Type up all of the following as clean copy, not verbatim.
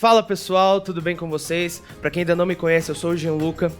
Fala pessoal, tudo bem com vocês? Para quem ainda não me conhece, eu sou o Gianluca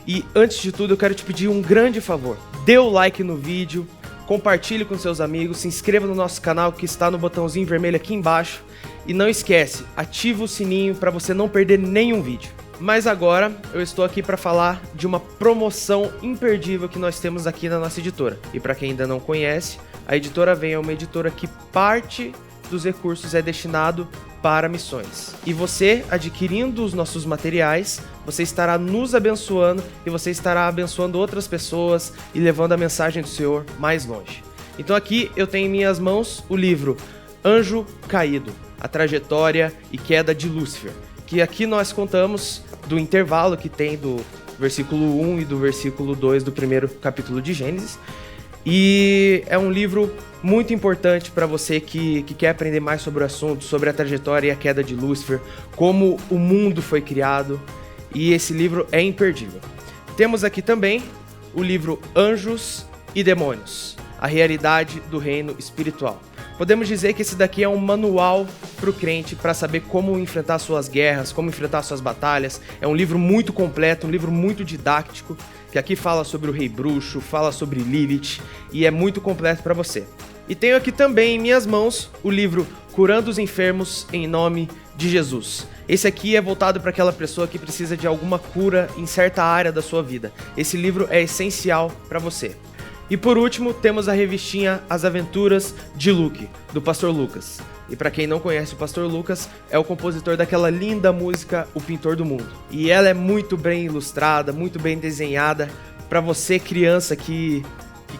e antes de tudo eu quero te pedir um grande favor. Dê o like no vídeo, compartilhe com seus amigos, se inscreva no nosso canal que está no botãozinho vermelho aqui embaixo e não esquece, ativa o sininho para você não perder nenhum vídeo. Mas agora eu estou aqui para falar de uma promoção imperdível que nós temos aqui na nossa editora. E para quem ainda não conhece, a Editora Vem é uma editora que parte dos recursos é destinado para missões. E você, adquirindo os nossos materiais, você estará nos abençoando e você estará abençoando outras pessoas e levando a mensagem do Senhor mais longe. Então aqui eu tenho em minhas mãos o livro Anjo Caído, a trajetória e queda de Lúcifer, que aqui nós contamos do intervalo que tem do versículo 1 e do versículo 2 do primeiro capítulo de Gênesis. E é um livro muito importante para você que quer aprender mais sobre o assunto, sobre a trajetória e a queda de Lúcifer, como o mundo foi criado, e esse livro é imperdível. Temos aqui também o livro Anjos e Demônios, a realidade do reino espiritual. Podemos dizer que esse daqui é um manual para o crente para saber como enfrentar suas guerras, como enfrentar suas batalhas. É um livro muito completo, um livro muito didático, que aqui fala sobre o Rei Bruxo, fala sobre Lilith e é muito completo para você. E tenho aqui também em minhas mãos o livro Curando os Enfermos em Nome de Jesus. Esse aqui é voltado para aquela pessoa que precisa de alguma cura em certa área da sua vida. Esse livro é essencial para você. E por último, temos a revistinha As Aventuras de Luke, do Pastor Lucas. E para quem não conhece o Pastor Lucas, é o compositor daquela linda música O Pintor do Mundo. E ela é muito bem ilustrada, muito bem desenhada, para você criança que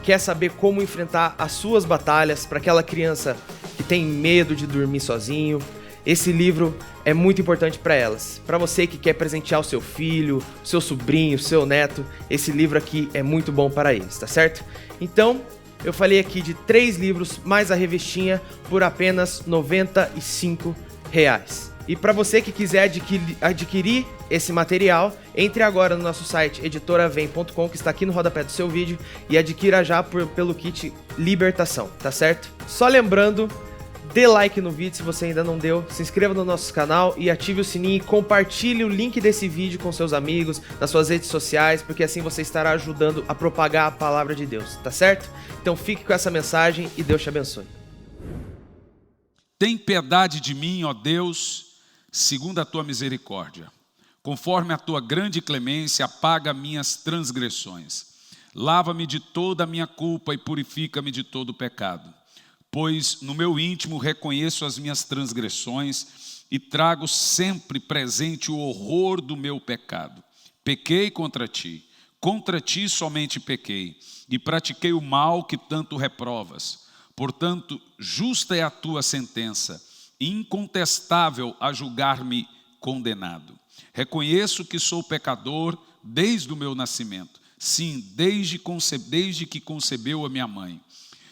quer saber como enfrentar as suas batalhas, para aquela criança que tem medo de dormir sozinho. Esse livro é muito importante para elas. Para você que quer presentear o seu filho, seu sobrinho, seu neto, esse livro aqui é muito bom para eles, tá certo? Então, eu falei aqui de 3 livros mais a revistinha por apenas R$ 95. E para você que quiser adquirir esse material, entre agora no nosso site editoravem.com, que está aqui no rodapé do seu vídeo, e adquira já pelo kit Libertação, tá certo? Só lembrando, dê like no vídeo se você ainda não deu, se inscreva no nosso canal e ative o sininho e compartilhe o link desse vídeo com seus amigos, nas suas redes sociais, porque assim você estará ajudando a propagar a palavra de Deus, tá certo? Então fique com essa mensagem e Deus te abençoe. Tem piedade de mim, ó Deus, segundo a tua misericórdia. Conforme a tua grande clemência, apaga minhas transgressões. Lava-me de toda a minha culpa e purifica-me de todo o pecado. Pois no meu íntimo reconheço as minhas transgressões e trago sempre presente o horror do meu pecado. Pequei contra ti somente pequei, e pratiquei o mal que tanto reprovas. Portanto, justa é a tua sentença, incontestável a julgar-me condenado. Reconheço que sou pecador desde o meu nascimento, sim, desde que concebeu a minha mãe.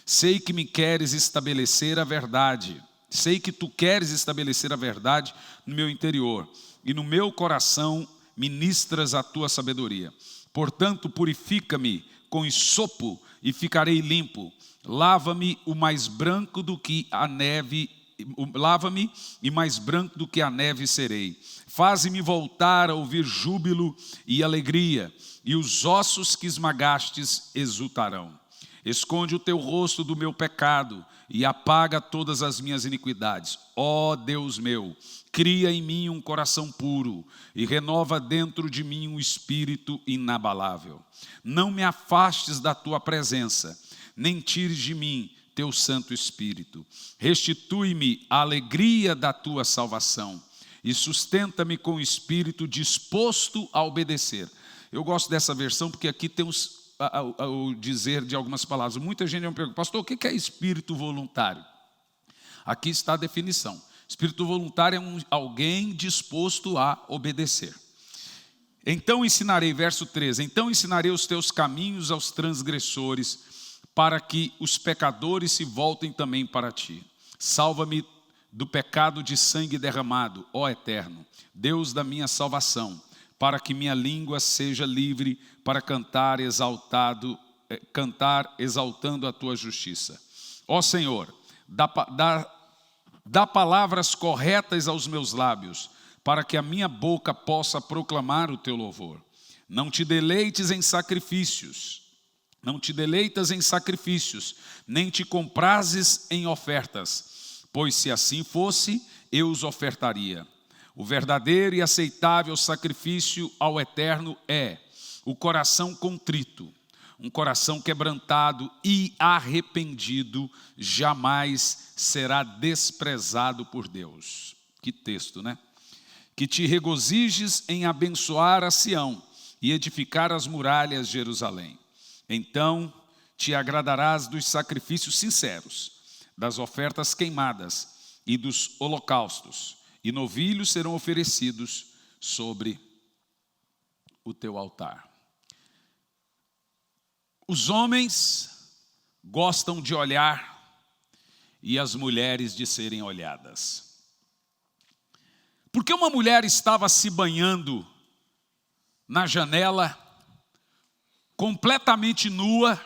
Sei que me queres estabelecer a verdade. Sei que tu queres estabelecer a verdade no meu interior. E no meu coração ministras a tua sabedoria. Portanto, purifica-me com hisopo e ficarei limpo. Lava-me o mais branco do que a neve. Lava-me e mais branco do que a neve serei. Faze-me voltar a ouvir júbilo e alegria. E os ossos que esmagastes exultarão. Esconde o teu rosto do meu pecado e apaga todas as minhas iniquidades. Ó Deus meu, cria em mim um coração puro e renova dentro de mim um espírito inabalável. Não me afastes da tua presença, nem tires de mim teu Santo Espírito. Restitui-me a alegria da tua salvação e sustenta-me com o espírito disposto a obedecer. Eu gosto dessa versão porque aqui tem o dizer de algumas palavras. Muita gente me pergunta, pastor, o que é espírito voluntário? Aqui está a definição. Espírito voluntário é alguém disposto a obedecer. Então ensinarei, verso 13, então ensinarei os teus caminhos aos transgressores, para que os pecadores se voltem também para ti. Salva-me do pecado de sangue derramado, ó Eterno, Deus da minha salvação, para que minha língua seja livre para cantar exaltando a tua justiça. Ó Senhor, dá palavras corretas aos meus lábios, para que a minha boca possa proclamar o teu louvor. Não te deleites em sacrifícios, nem te comprases em ofertas, pois se assim fosse, eu os ofertaria. O verdadeiro e aceitável sacrifício ao Eterno é o coração contrito, um coração quebrantado e arrependido jamais será desprezado por Deus. Que texto, né? Que te regozijes em abençoar a Sião e edificar as muralhas de Jerusalém. Então te agradarás dos sacrifícios sinceros, das ofertas queimadas e dos holocaustos, e novilhos serão oferecidos sobre o teu altar. Os homens gostam de olhar e as mulheres de serem olhadas. Porque uma mulher estava se banhando na janela, completamente nua,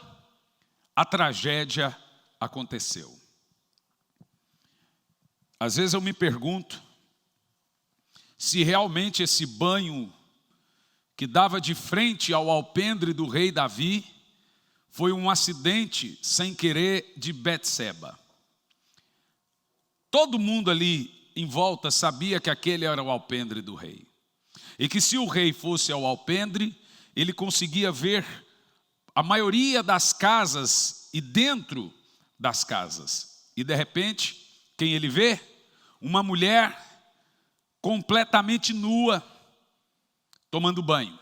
a tragédia aconteceu. Às vezes eu me pergunto se realmente esse banho que dava de frente ao alpendre do rei Davi foi um acidente sem querer de Betseba. Todo mundo ali em volta sabia que aquele era o alpendre do rei. E que se o rei fosse ao alpendre, ele conseguia ver a maioria das casas e dentro das casas. E de repente, quem ele vê? Uma mulher completamente nua, tomando banho.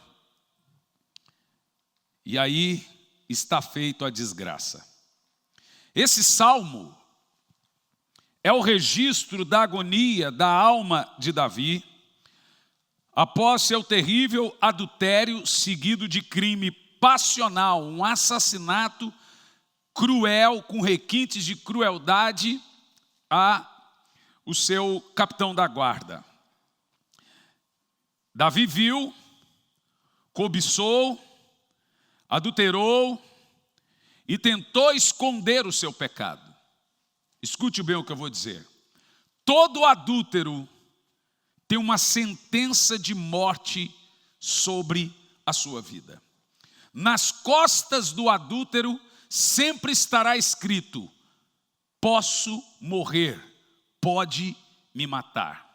E aí está feito a desgraça. Esse salmo é o registro da agonia da alma de Davi, após seu terrível adultério seguido de crime passional, um assassinato cruel, com requintes de crueldade a o seu capitão da guarda. Davi viu, cobiçou, adulterou e tentou esconder o seu pecado. Escute bem o que eu vou dizer. Todo adúltero tem uma sentença de morte sobre a sua vida. Nas costas do adúltero sempre estará escrito: posso morrer, pode me matar.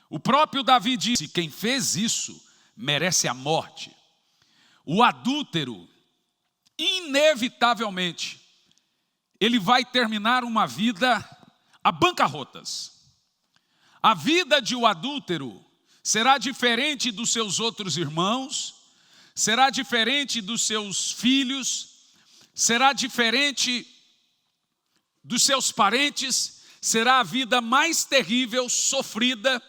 O próprio Davi disse: quem fez isso merece a morte. O adúltero, inevitavelmente, ele vai terminar uma vida a bancarrotas. A vida de um adúltero será diferente dos seus outros irmãos, será diferente dos seus filhos, será diferente dos seus parentes, será a vida mais terrível, sofrida,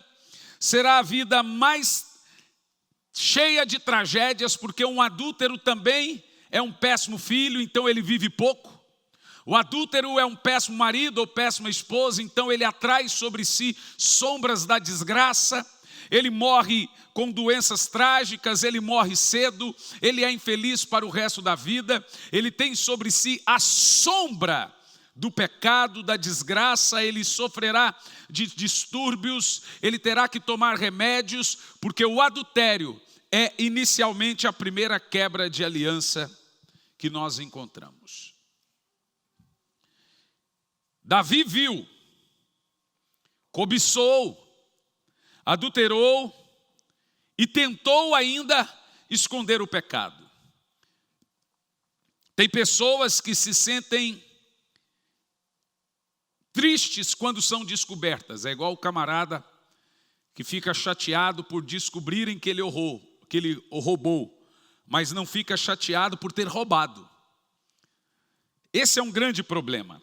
será a vida mais cheia de tragédias, porque um adúltero também é um péssimo filho, então ele vive pouco. O adúltero é um péssimo marido ou péssima esposa, então ele atrai sobre si sombras da desgraça, ele morre com doenças trágicas, ele morre cedo, ele é infeliz para o resto da vida, ele tem sobre si a sombra do pecado, da desgraça, ele sofrerá de distúrbios, ele terá que tomar remédios, porque o adultério é inicialmente a primeira quebra de aliança que nós encontramos. Davi viu, cobiçou, adulterou e tentou ainda esconder o pecado. Tem pessoas que se sentem tristes quando são descobertas. É igual o camarada que fica chateado por descobrirem que ele roubou, mas não fica chateado por ter roubado. Esse é um grande problema.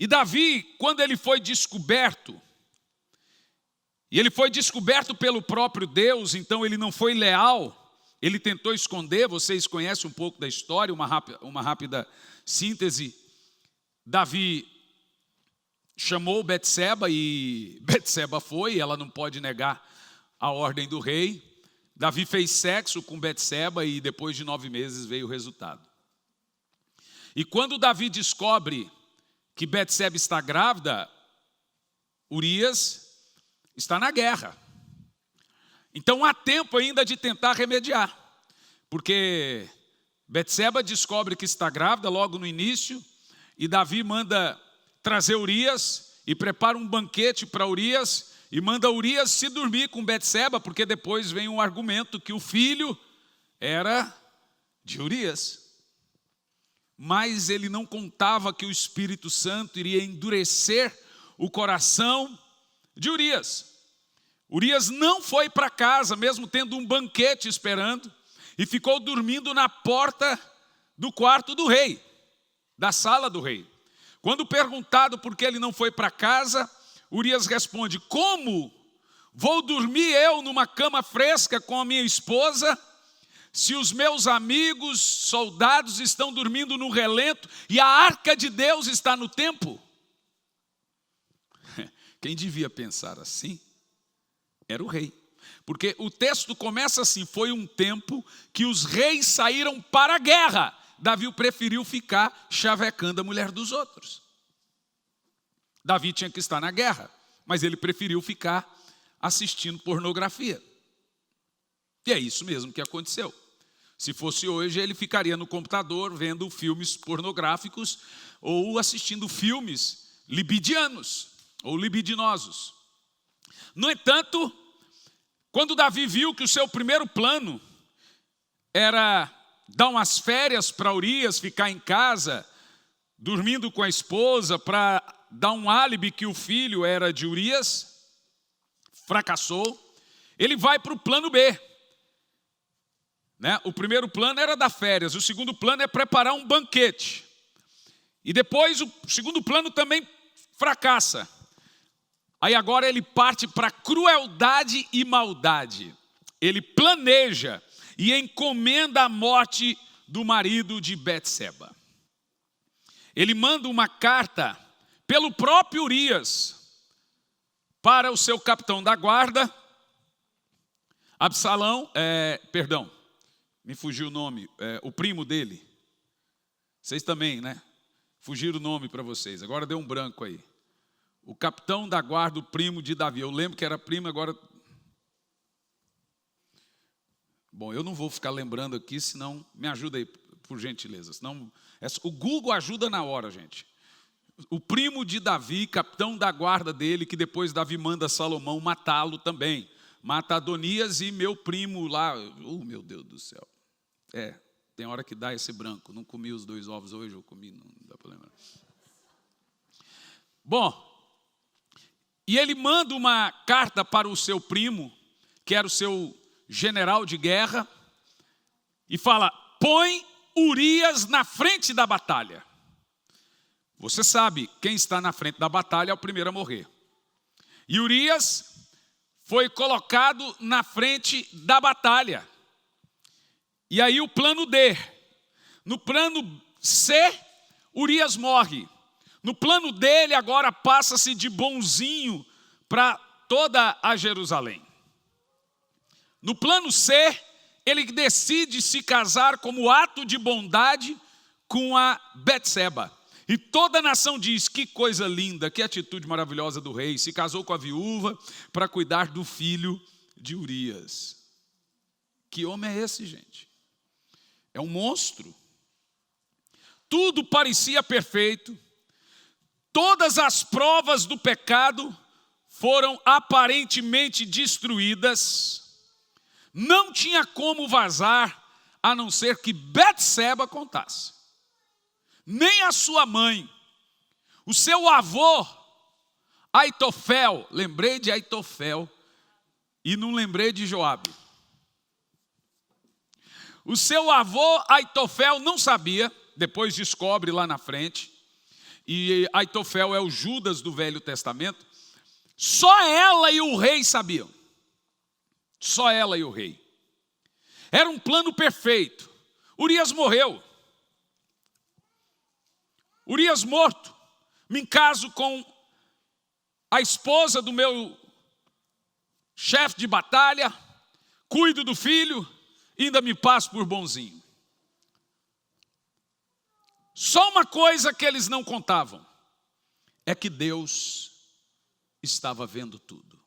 E Davi, quando ele foi descoberto, e ele foi descoberto pelo próprio Deus, então ele não foi leal, ele tentou esconder. Vocês conhecem um pouco da história, uma rápida síntese. Davi chamou Betseba e Betseba foi, ela não pode negar a ordem do rei. Davi fez sexo com Betseba e depois de 9 meses veio o resultado. E quando Davi descobre que Betseba está grávida, Urias está na guerra. Então há tempo ainda de tentar remediar, porque Betseba descobre que está grávida logo no início, e Davi manda trazer Urias e prepara um banquete para Urias, e manda Urias se dormir com Betseba, porque depois vem um argumento que o filho era de Urias. Mas ele não contava que o Espírito Santo iria endurecer o coração de Urias. Urias não foi para casa, mesmo tendo um banquete esperando, e ficou dormindo na porta do quarto do rei, da sala do rei. Quando perguntado por que ele não foi para casa, Urias responde: como vou dormir eu numa cama fresca com a minha esposa, se os meus amigos soldados estão dormindo no relento e a arca de Deus está no templo? Quem devia pensar assim era o rei. Porque o texto começa assim: foi um tempo que os reis saíram para a guerra. Davi preferiu ficar chavecando a mulher dos outros. Davi tinha que estar na guerra, mas ele preferiu ficar assistindo pornografia. E é isso mesmo que aconteceu. Se fosse hoje, ele ficaria no computador vendo filmes pornográficos ou assistindo filmes libidianos ou libidinosos. No entanto, quando Davi viu que o seu primeiro plano era dar umas férias para Urias, ficar em casa, dormindo com a esposa, para dar um álibi que o filho era de Urias, fracassou. Ele vai para o plano B. O primeiro plano era dar férias, o segundo plano é preparar um banquete. E depois o segundo plano também fracassa. Aí agora ele parte para crueldade e maldade. Ele planeja e encomenda a morte do marido de Betseba. Ele manda uma carta pelo próprio Urias para o seu capitão da guarda, Absalão, me fugiu o nome, o primo dele. Vocês também, né? Fugiram o nome para vocês, agora deu um branco aí. O capitão da guarda, o primo de Davi. Eu lembro que era primo, agora... Bom, eu não vou ficar lembrando aqui, senão me ajuda aí, por gentileza. Senão, o Google ajuda na hora, gente. O primo de Davi, capitão da guarda dele, que depois Davi manda Salomão matá-lo também. Mata Adonias e meu primo lá. Meu Deus do céu. Tem hora que dá esse branco. Não comi os 2 ovos hoje, eu comi, não dá para lembrar. Bom, e ele manda uma carta para o seu primo, que era o seu general de guerra, e fala: põe Urias na frente da batalha. Você sabe, quem está na frente da batalha é o primeiro a morrer. E Urias foi colocado na frente da batalha. E aí o plano D. No plano C, Urias morre. No plano dele agora passa-se de bonzinho para toda a Jerusalém. No plano C, ele decide se casar como ato de bondade com a Betseba. E toda a nação diz: que coisa linda, que atitude maravilhosa do rei. Se casou com a viúva para cuidar do filho de Urias. Que homem é esse, gente? É um monstro. Tudo parecia perfeito. Todas as provas do pecado foram aparentemente destruídas. Não tinha como vazar, a não ser que Betseba contasse. Nem a sua mãe, o seu avô, Aitofel, lembrei de Aitofel e não lembrei de Joabe. O seu avô, Aitofel, não sabia, depois descobre lá na frente, e Aitofel é o Judas do Velho Testamento. Só ela e o rei sabiam. Só ela e o rei. Era um plano perfeito. Urias morreu. Urias morto. Me caso com a esposa do meu chefe de batalha, cuido do filho, ainda me passo por bonzinho. Só uma coisa que eles não contavam, é que Deus estava vendo tudo.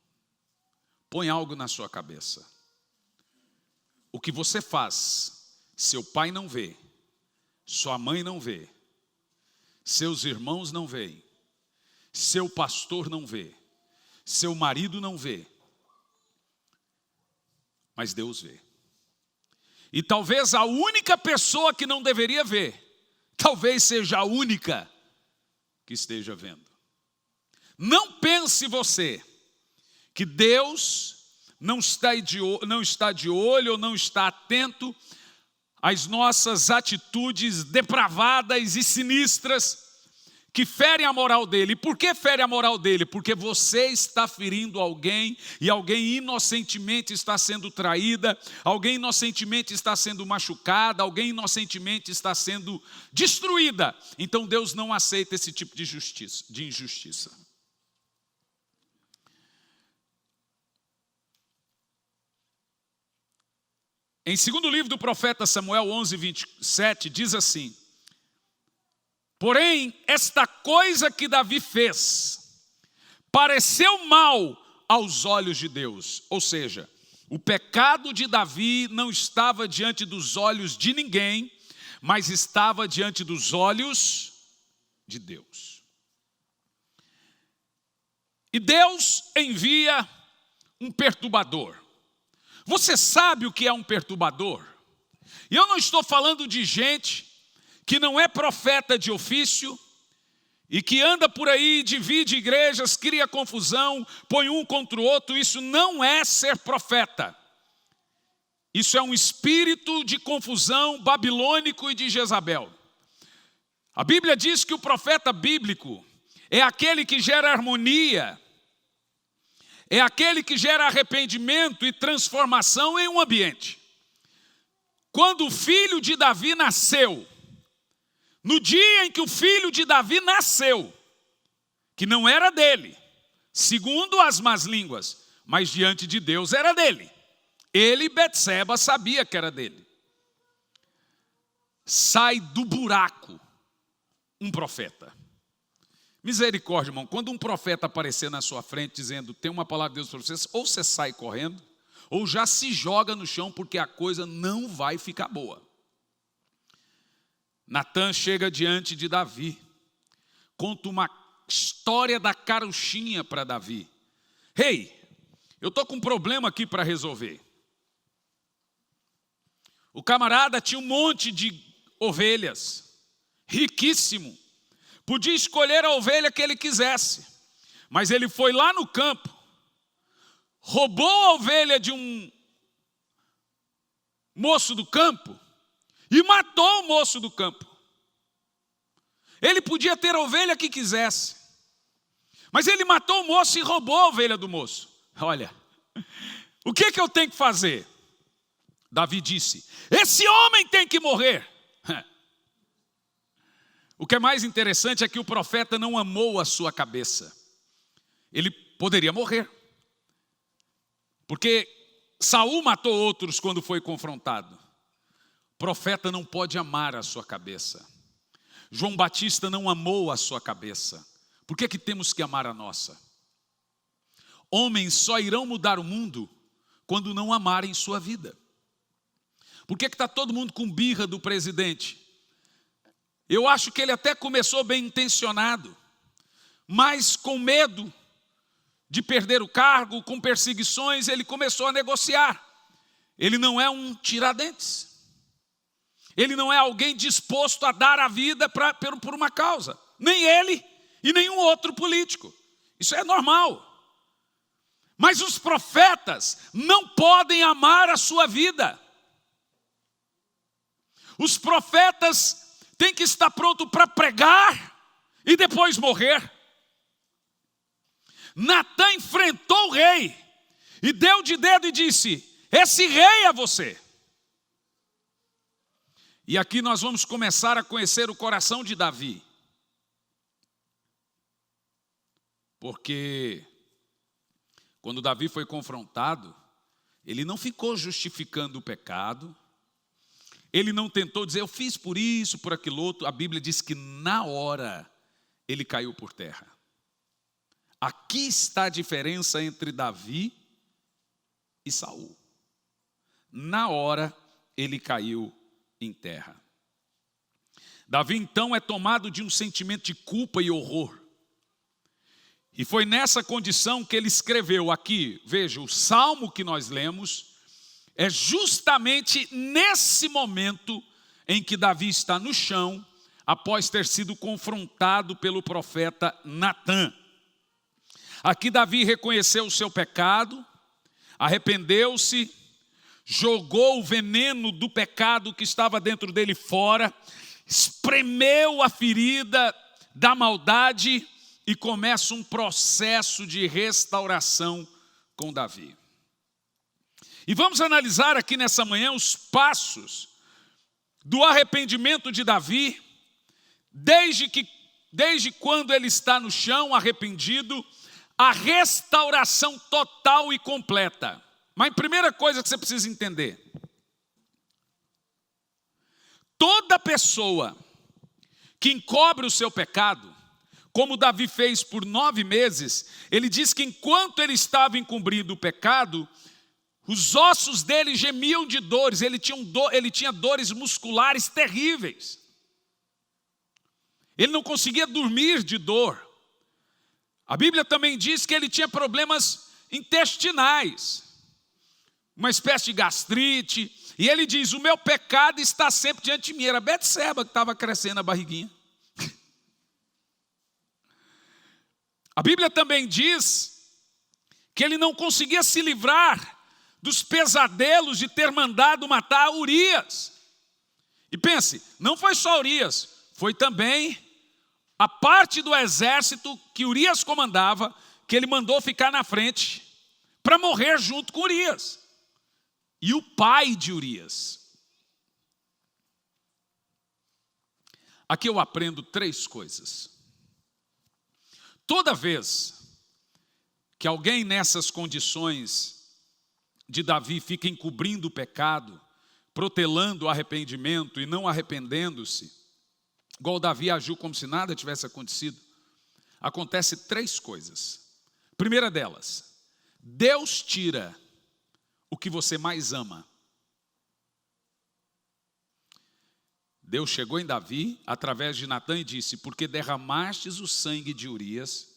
põe algo na sua cabeça. O que você faz, seu pai não vê, sua mãe não vê, seus irmãos não veem, seu pastor não vê, seu marido não vê, mas Deus vê. E talvez a única pessoa que não deveria ver, talvez seja a única que esteja vendo. Não pense você que Deus não está de olho ou não está atento às nossas atitudes depravadas e sinistras que ferem a moral dele. E por que fere a moral dele? Porque você está ferindo alguém e alguém inocentemente está sendo traída, alguém inocentemente está sendo machucada, alguém inocentemente está sendo destruída. Então Deus não aceita esse tipo de injustiça. Em segundo livro do profeta Samuel 11:27 diz assim: porém, esta coisa que Davi fez pareceu mal aos olhos de Deus. Ou seja, o pecado de Davi não estava diante dos olhos de ninguém, mas estava diante dos olhos de Deus. E Deus envia um perturbador. Você sabe o que é um perturbador? E eu não estou falando de gente que não é profeta de ofício e que anda por aí, divide igrejas, cria confusão, põe um contra o outro. Isso não é ser profeta. Isso é um espírito de confusão babilônico e de Jezabel. A Bíblia diz que o profeta bíblico é aquele que gera harmonia, é aquele que gera arrependimento e transformação em um ambiente. Quando o filho de Davi nasceu, no dia em que o filho de Davi nasceu, que não era dele, segundo as más línguas, mas diante de Deus era dele. Ele, Betseba, sabia que era dele. Sai do buraco um profeta. Misericórdia, irmão, quando um profeta aparecer na sua frente dizendo, tem uma palavra de Deus para vocês, ou você sai correndo, ou já se joga no chão, porque a coisa não vai ficar boa. Natã chega diante de Davi, conta uma história da carochinha para Davi. Ei, eu estou com um problema aqui para resolver. O camarada tinha um monte de ovelhas, riquíssimo. Podia escolher a ovelha que ele quisesse, mas ele foi lá no campo, roubou a ovelha de um moço do campo e matou o moço do campo. Ele podia ter a ovelha que quisesse, mas ele matou o moço e roubou a ovelha do moço. Olha, o que eu tenho que fazer? Davi disse, esse homem tem que morrer. O que é mais interessante é que o profeta não amou a sua cabeça. Ele poderia morrer. Porque Saul matou outros quando foi confrontado. O profeta não pode amar a sua cabeça. João Batista não amou a sua cabeça. Por que temos que amar a nossa? Homens só irão mudar o mundo quando não amarem sua vida. Por que está todo mundo com birra do presidente? Eu acho que ele até começou bem intencionado, mas com medo de perder o cargo, com perseguições, ele começou a negociar. Ele não é um tiradentes. Ele não é alguém disposto a dar a vida por uma causa. Nem ele e nenhum outro político. Isso é normal. Mas os profetas não podem amar a sua vida. Os profetas têm que estar pronto para pregar e depois morrer. Natã enfrentou o rei e deu de dedo e disse, esse rei é você. E aqui nós vamos começar a conhecer o coração de Davi. Porque quando Davi foi confrontado, ele não ficou justificando o pecado, ele não tentou dizer, eu fiz por isso, por aquilo outro. A Bíblia diz que na hora ele caiu por terra. Aqui está a diferença entre Davi Saul. Na hora, ele caiu em terra. Davi, então, é tomado de um sentimento de culpa e horror. E foi nessa condição que ele escreveu aqui, veja, o salmo que nós lemos, é justamente nesse momento em que Davi está no chão, após ter sido confrontado pelo profeta Natã. Aqui Davi reconheceu o seu pecado, arrependeu-se, jogou o veneno do pecado que estava dentro dele fora, espremeu a ferida da maldade e começa um processo de restauração com Davi. E vamos analisar aqui nessa manhã os passos do arrependimento de Davi, desde quando ele está no chão arrependido, a restauração total e completa. Mas a primeira coisa que você precisa entender: toda pessoa que encobre o seu pecado, como Davi fez por 9 meses, ele diz que enquanto ele estava encobrindo o pecado, os ossos dele gemiam de dores, ele tinha dores musculares terríveis. Ele não conseguia dormir de dor. A Bíblia também diz que ele tinha problemas intestinais, uma espécie de gastrite, e ele diz: o meu pecado está sempre diante de mim. Era Betseba que estava crescendo a barriguinha. A Bíblia também diz que ele não conseguia se livrar dos pesadelos de ter mandado matar Urias. E pense, não foi só Urias, foi também a parte do exército que Urias comandava, que ele mandou ficar na frente para morrer junto com Urias. E o pai de Urias. Aqui eu aprendo 3 coisas. Toda vez que alguém nessas condições de Davi fica encobrindo o pecado, protelando o arrependimento e não arrependendo-se, igual Davi agiu como se nada tivesse acontecido, acontece 3 coisas. Primeira delas, Deus tira o que você mais ama. Deus chegou em Davi, através de Natã, e disse: porque derramastes o sangue de Urias,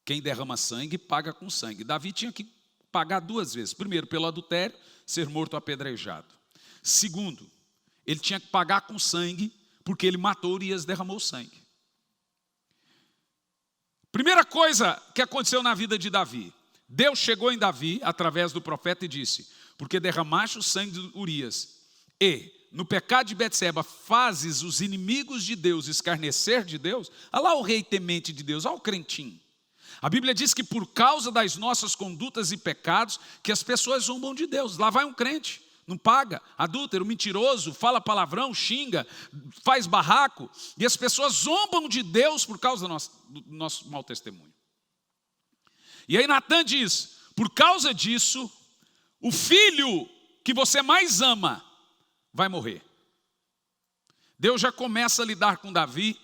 quem derrama sangue, paga com sangue. Davi tinha que pagar 2 vezes. Primeiro, pelo adultério, ser morto apedrejado. Segundo, ele tinha que pagar com sangue, porque ele matou Urias, derramou sangue. Primeira coisa que aconteceu na vida de Davi: Deus chegou em Davi, através do profeta, e disse: porque derramaste o sangue de Urias, e no pecado de Betseba fazes os inimigos de Deus escarnecer de Deus. Olha lá o rei temente de Deus, olha o crentinho. A Bíblia diz que por causa das nossas condutas e pecados, que as pessoas zombam de Deus. Lá vai um crente, não paga, adúltero, mentiroso, fala palavrão, xinga, faz barraco, e as pessoas zombam de Deus por causa do nosso mau testemunho. E aí Natã diz: por causa disso, o filho que você mais ama vai morrer. Deus já começa a lidar com Davi,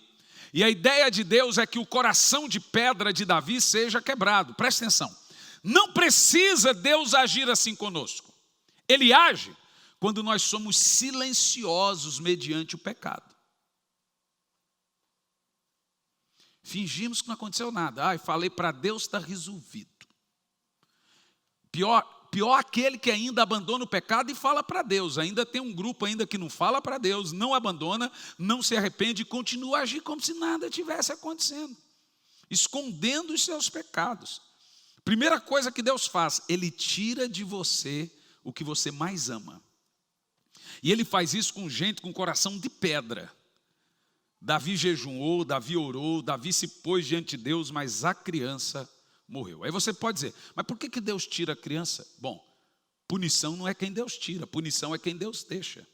e a ideia de Deus é que o coração de pedra de Davi seja quebrado. Presta atenção, não precisa Deus agir assim conosco. Ele age quando nós somos silenciosos mediante o pecado. Fingimos que não aconteceu nada. Falei para Deus, está resolvido. Pior aquele que ainda abandona o pecado e fala para Deus. Ainda tem um grupo ainda que não fala para Deus, não abandona, não se arrepende e continua a agir como se nada tivesse acontecendo, escondendo os seus pecados. Primeira coisa que Deus faz, Ele tira de você o que você mais ama. E Ele faz isso com gente com coração de pedra. Davi jejuou, Davi orou, Davi se pôs diante de Deus, mas a criança morreu. Aí você pode dizer: mas por que Deus tira a criança? Bom, punição não é quem Deus tira, punição é quem Deus deixa.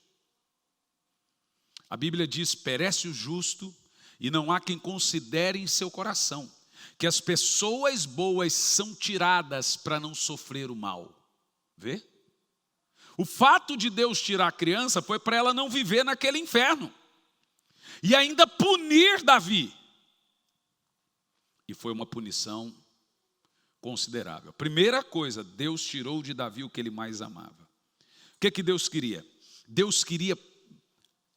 A Bíblia diz: perece o justo e não há quem considere em seu coração que as pessoas boas são tiradas para não sofrer o mal. Vê? O fato de Deus tirar a criança foi para ela não viver naquele inferno e ainda punir Davi. E foi uma punição considerável. Primeira coisa, Deus tirou de Davi o que ele mais amava. O que Deus queria? Deus queria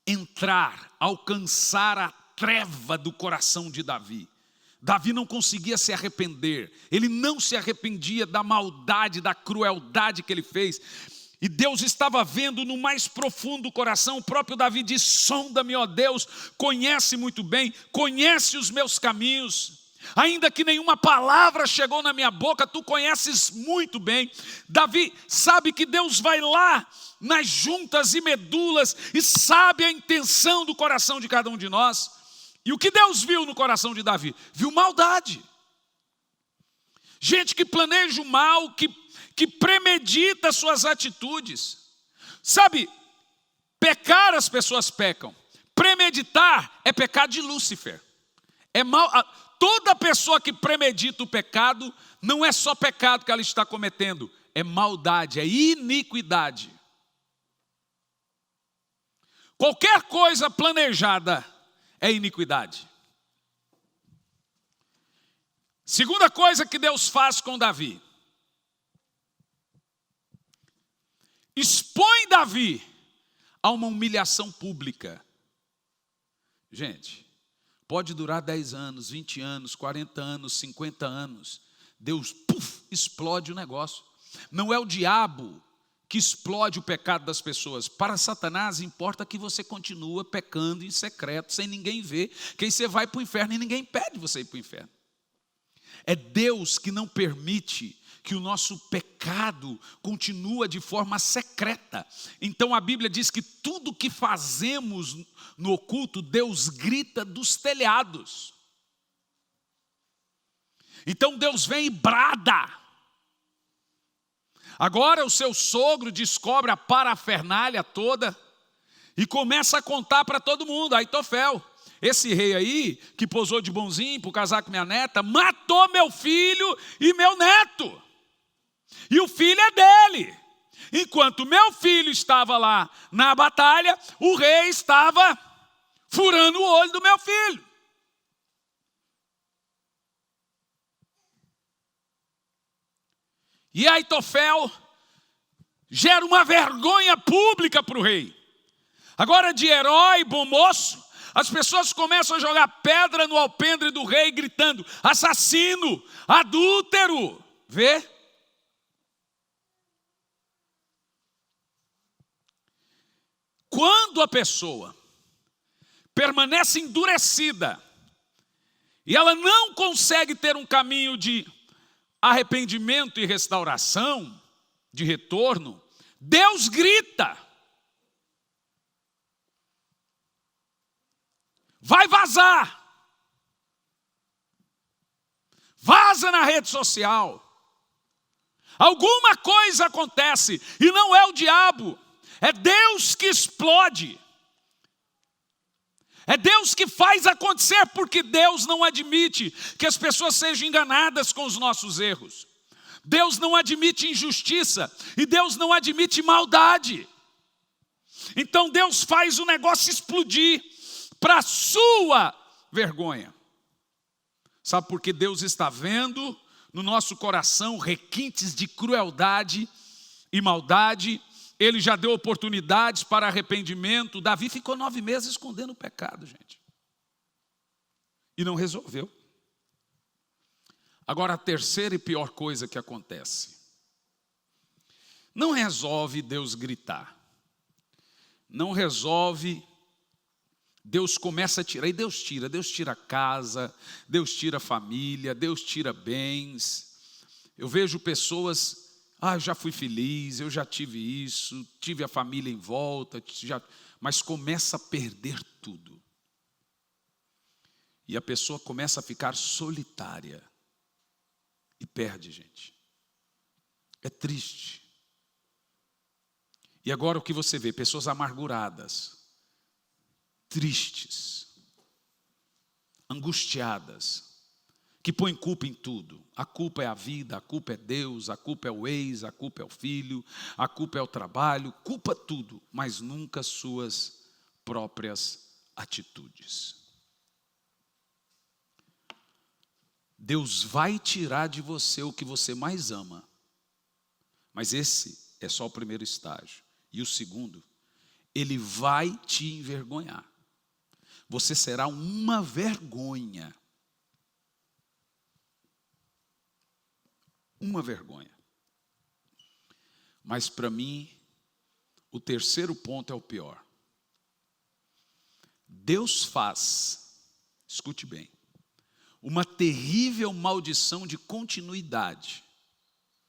entrar, alcançar a treva do coração de Davi. Davi não conseguia se arrepender, ele não se arrependia da maldade, da crueldade que ele fez. E Deus estava vendo no mais profundo do coração. O próprio Davi diz: sonda-me, ó Deus, conhece muito bem, conhece os meus caminhos. Ainda que nenhuma palavra chegou na minha boca, tu conheces muito bem. Davi sabe que Deus vai lá nas juntas e medulas e sabe a intenção do coração de cada um de nós. E o que Deus viu no coração de Davi? Viu maldade. Gente que planeja o mal, que premedita suas atitudes. Sabe, pecar as pessoas pecam. Premeditar é pecado de Lúcifer. É mal. Toda pessoa que premedita o pecado, não é só pecado que ela está cometendo, é maldade, é iniquidade. Qualquer coisa planejada é iniquidade. Segunda coisa que Deus faz com Davi: expõe Davi a uma humilhação pública. Gente, pode durar 10 anos, 20 anos, 40 anos, 50 anos. Deus, explode o negócio. Não é o diabo que explode o pecado das pessoas. Para Satanás, importa que você continua pecando em secreto, sem ninguém ver, que aí você vai para o inferno e ninguém pede você ir para o inferno. É Deus que não permite que o nosso pecado continua de forma secreta. Então a Bíblia diz que tudo que fazemos no oculto, Deus grita dos telhados. Então Deus vem e brada. Agora o seu sogro descobre a parafernália toda e começa a contar para todo mundo: Aitofel, esse rei aí, que posou de bonzinho para casar com minha neta, matou meu filho e meu neto. E o filho é dele. Enquanto meu filho estava lá na batalha, o rei estava furando o olho do meu filho. E Aitofel gera uma vergonha pública para o rei. Agora, de herói, bom moço, as pessoas começam a jogar pedra no alpendre do rei, gritando: assassino, adúltero. Vê? Quando a pessoa permanece endurecida e ela não consegue ter um caminho de arrependimento e restauração, de retorno, Deus grita. Vai vazar. Vaza na rede social. Alguma coisa acontece e não é o diabo. É Deus que explode. É Deus que faz acontecer, porque Deus não admite que as pessoas sejam enganadas com os nossos erros. Deus não admite injustiça e Deus não admite maldade. Então Deus faz o negócio explodir para a sua vergonha. Sabe por que Deus está vendo no nosso coração requintes de crueldade e maldade? Ele já deu oportunidades para arrependimento. Davi ficou 9 meses escondendo o pecado, gente. E não resolveu. Agora, a terceira e pior coisa que acontece. Não resolve Deus gritar. Não resolve. Deus começa a tirar. E Deus tira casa, Deus tira família, Deus tira bens. Eu vejo pessoas... eu já fui feliz, eu já tive isso, tive a família em volta, mas começa a perder tudo. E a pessoa começa a ficar solitária. E perde, gente. É triste. E agora o que você vê? Pessoas amarguradas, tristes, angustiadas, que põe culpa em tudo. A culpa é a vida, a culpa é Deus, a culpa é o ex, a culpa é o filho, a culpa é o trabalho, culpa tudo, mas nunca suas próprias atitudes. Deus vai tirar de você o que você mais ama. Mas esse é só o primeiro estágio. E o segundo, Ele vai te envergonhar. Você será uma vergonha. Uma vergonha. Mas para mim, o terceiro ponto é o pior. Deus faz, escute bem, uma terrível maldição de continuidade.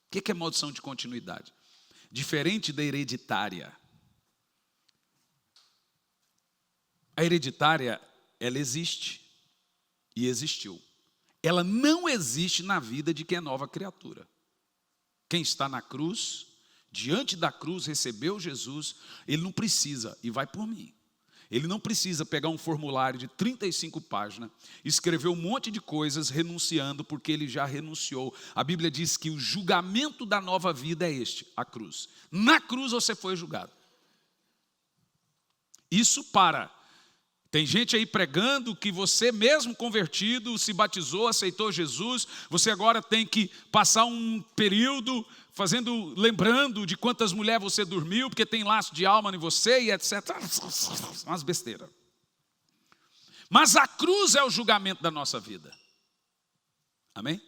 O que é maldição de continuidade? Diferente da hereditária. A hereditária, ela existe e existiu. Ela não existe na vida de quem é nova criatura. Quem está na cruz, diante da cruz, recebeu Jesus, ele não precisa, e vai por mim. Ele não precisa pegar um formulário de 35 páginas, escrever um monte de coisas renunciando, porque ele já renunciou. A Bíblia diz que o julgamento da nova vida é este, a cruz. Na cruz você foi julgado. Isso para. Tem gente aí pregando que você mesmo convertido, se batizou, aceitou Jesus, você agora tem que passar um período lembrando de quantas mulheres você dormiu, porque tem laço de alma em você e etc. Umas besteiras. Mas a cruz é o julgamento da nossa vida. Amém?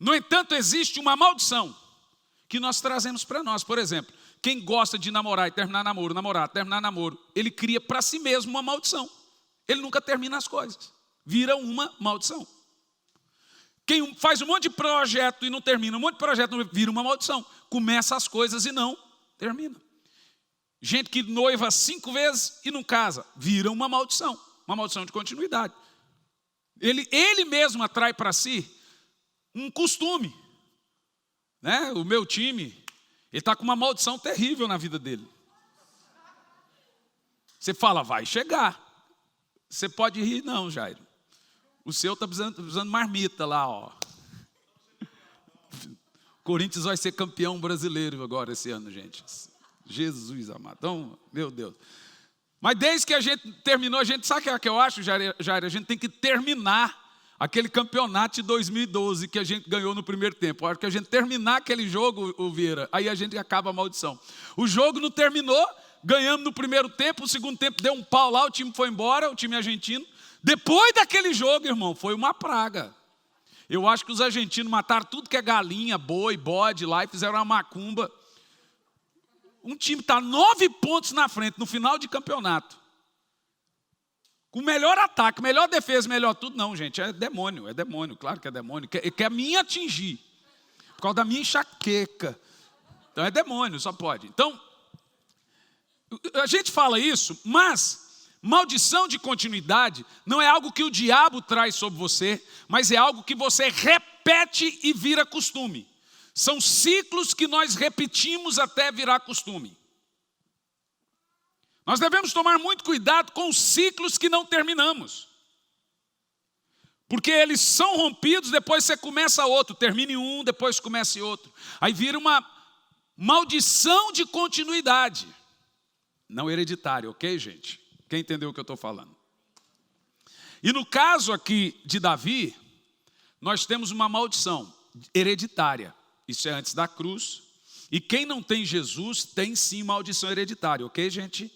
No entanto, existe uma maldição que nós trazemos para nós. Por exemplo, quem gosta de namorar e terminar namoro, terminar namoro, ele cria para si mesmo uma maldição. Ele nunca termina as coisas. Vira uma maldição. Quem faz um monte de projeto e não termina, um monte de projeto vira uma maldição. Começa as coisas e não termina. Gente que noiva 5 vezes e não casa, vira uma maldição de continuidade. Ele mesmo atrai para si um costume. Né? O meu time, ele está com uma maldição terrível na vida dele. Você fala, vai chegar. Você pode rir, não, Jairo. O seu está precisando marmita lá, ó. Corinthians vai ser campeão brasileiro agora esse ano, gente. Jesus amado. Então, meu Deus. Mas desde que a gente terminou, a gente sabe o que eu acho, Jair? A gente tem que terminar aquele campeonato de 2012 que a gente ganhou no primeiro tempo. A hora que a gente terminar aquele jogo, o Vieira, aí a gente acaba a maldição. O jogo não terminou, ganhamos no primeiro tempo, o segundo tempo deu um pau lá, o time foi embora, o time argentino. Depois daquele jogo, irmão, foi uma praga. Eu acho que os argentinos mataram tudo que é galinha, boi, bode lá e fizeram uma macumba. Um time está 9 pontos na frente no final de campeonato. Com o melhor ataque, melhor defesa, melhor tudo. Não, gente, é demônio, claro que é demônio. Quer me atingir, por causa da minha enxaqueca. Então é demônio, só pode. Então, a gente fala isso, mas maldição de continuidade não é algo que o diabo traz sobre você, mas é algo que você repete e vira costume. São ciclos que nós repetimos até virar costume. Nós devemos tomar muito cuidado com os ciclos que não terminamos. Porque eles são rompidos, depois você começa outro, termina em um, depois começa em outro. Aí vira uma maldição de continuidade. Não hereditária, ok, gente? Quem entendeu o que eu estou falando? E no caso aqui de Davi, nós temos uma maldição hereditária. Isso é antes da cruz. E quem não tem Jesus tem sim maldição hereditária, ok, gente?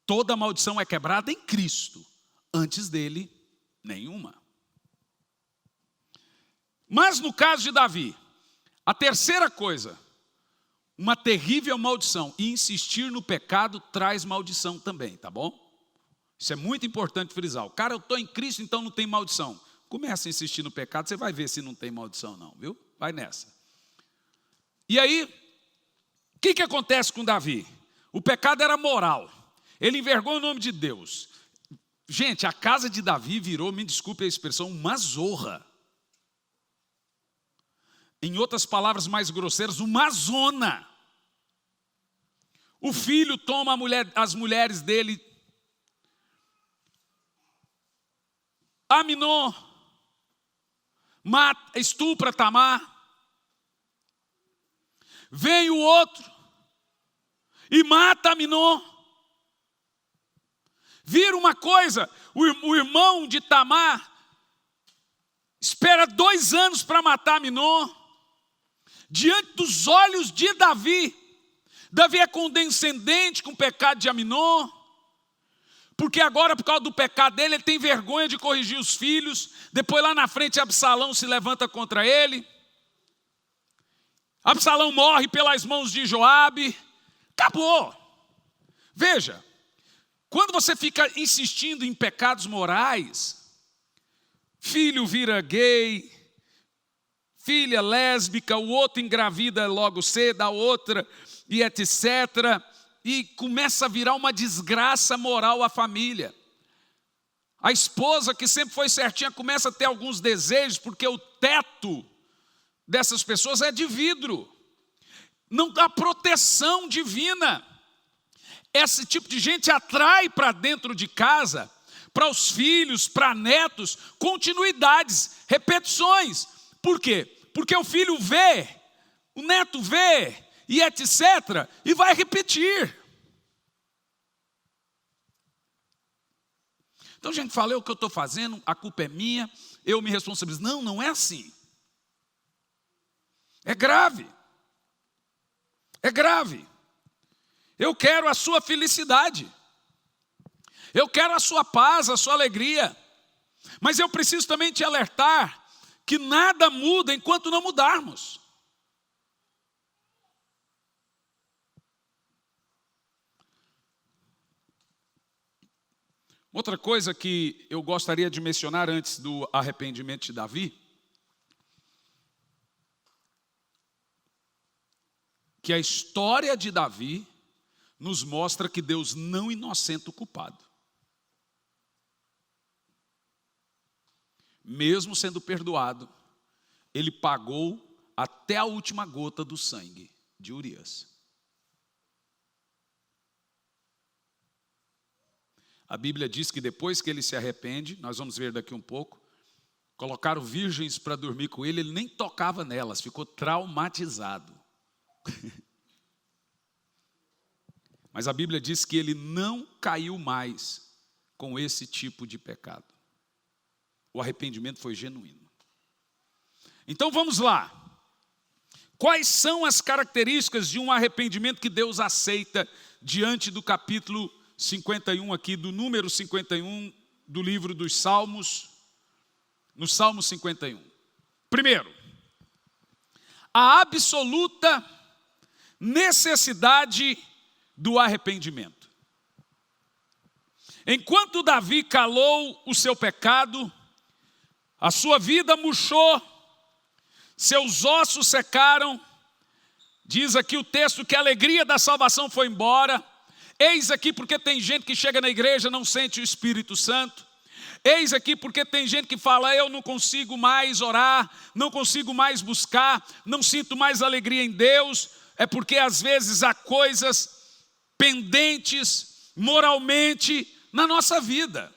Toda maldição é quebrada em Cristo. Antes dele, nenhuma. Mas no caso de Davi, a terceira coisa, uma terrível maldição, e insistir no pecado traz maldição também, tá bom? Isso é muito importante frisar. O cara, eu estou em Cristo, então não tem maldição. Começa a insistir no pecado, você vai ver se não tem maldição não, viu? Vai nessa. E aí, o que acontece com Davi? O pecado era moral. Ele envergonha o nome de Deus. Gente, a casa de Davi virou, me desculpe a expressão, uma zorra. Em outras palavras mais grosseiras, uma zona. O filho toma as mulheres dele. Aminon estupra Tamar. Vem o outro e mata Aminon. Vira uma coisa, o irmão de Tamar espera 2 anos para matar Aminon, diante dos olhos de Davi. Davi é condescendente com o pecado de Aminon, porque agora, por causa do pecado dele, ele tem vergonha de corrigir os filhos. Depois lá na frente Absalão se levanta contra ele. Absalão morre pelas mãos de Joabe. Acabou. Veja, quando você fica insistindo em pecados morais, filho vira gay, filha lésbica, o outro engravida logo cedo, a outra e etc. E começa a virar uma desgraça moral a família. A esposa, que sempre foi certinha, começa a ter alguns desejos, porque o teto dessas pessoas é de vidro. Não dá proteção divina. Esse tipo de gente atrai para dentro de casa, para os filhos, para netos, continuidades, repetições. Por quê? Porque o filho vê, o neto vê, e etc. E vai repetir. Então a gente fala, é o que eu estou fazendo, a culpa é minha, eu me responsabilizo. Não, não é assim. É grave. É grave. Eu quero a sua felicidade. Eu quero a sua paz, a sua alegria. Mas eu preciso também te alertar que nada muda enquanto não mudarmos. Outra coisa que eu gostaria de mencionar antes do arrependimento de Davi, que a história de Davi nos mostra que Deus não inocenta o culpado. Mesmo sendo perdoado, ele pagou até a última gota do sangue de Urias. A Bíblia diz que depois que ele se arrepende, nós vamos ver daqui um pouco, colocaram virgens para dormir com ele, ele nem tocava nelas, ficou traumatizado. Mas a Bíblia diz que ele não caiu mais com esse tipo de pecado. O arrependimento foi genuíno. Então vamos lá. Quais são as características de um arrependimento que Deus aceita diante do capítulo 51 aqui, do número 51 do livro dos Salmos, no Salmo 51. Primeiro, a absoluta necessidade do arrependimento. Enquanto Davi calou o seu pecado, a sua vida murchou, seus ossos secaram, diz aqui o texto que a alegria da salvação foi embora. Eis aqui porque tem gente que chega na igreja e não sente o Espírito Santo. Eis aqui porque tem gente que fala, eu não consigo mais orar, não consigo mais buscar, não sinto mais alegria em Deus. É porque às vezes há coisas pendentes moralmente na nossa vida.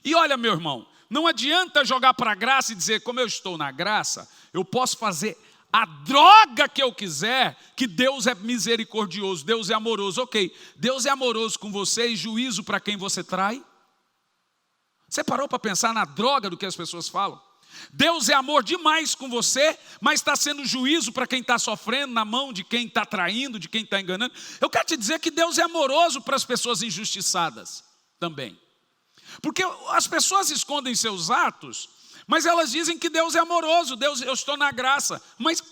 E olha, meu irmão, não adianta jogar para a graça e dizer, como eu estou na graça, eu posso fazer a droga que eu quiser, que Deus é misericordioso, Deus é amoroso. Ok, Deus é amoroso com você e juízo para quem você trai? Você parou para pensar na droga do que as pessoas falam? Deus é amor demais com você, mas está sendo juízo para quem está sofrendo, na mão de quem está traindo, de quem está enganando. Eu quero te dizer que Deus é amoroso para as pessoas injustiçadas também. Porque as pessoas escondem seus atos, mas elas dizem que Deus é amoroso, Deus, eu estou na graça, mas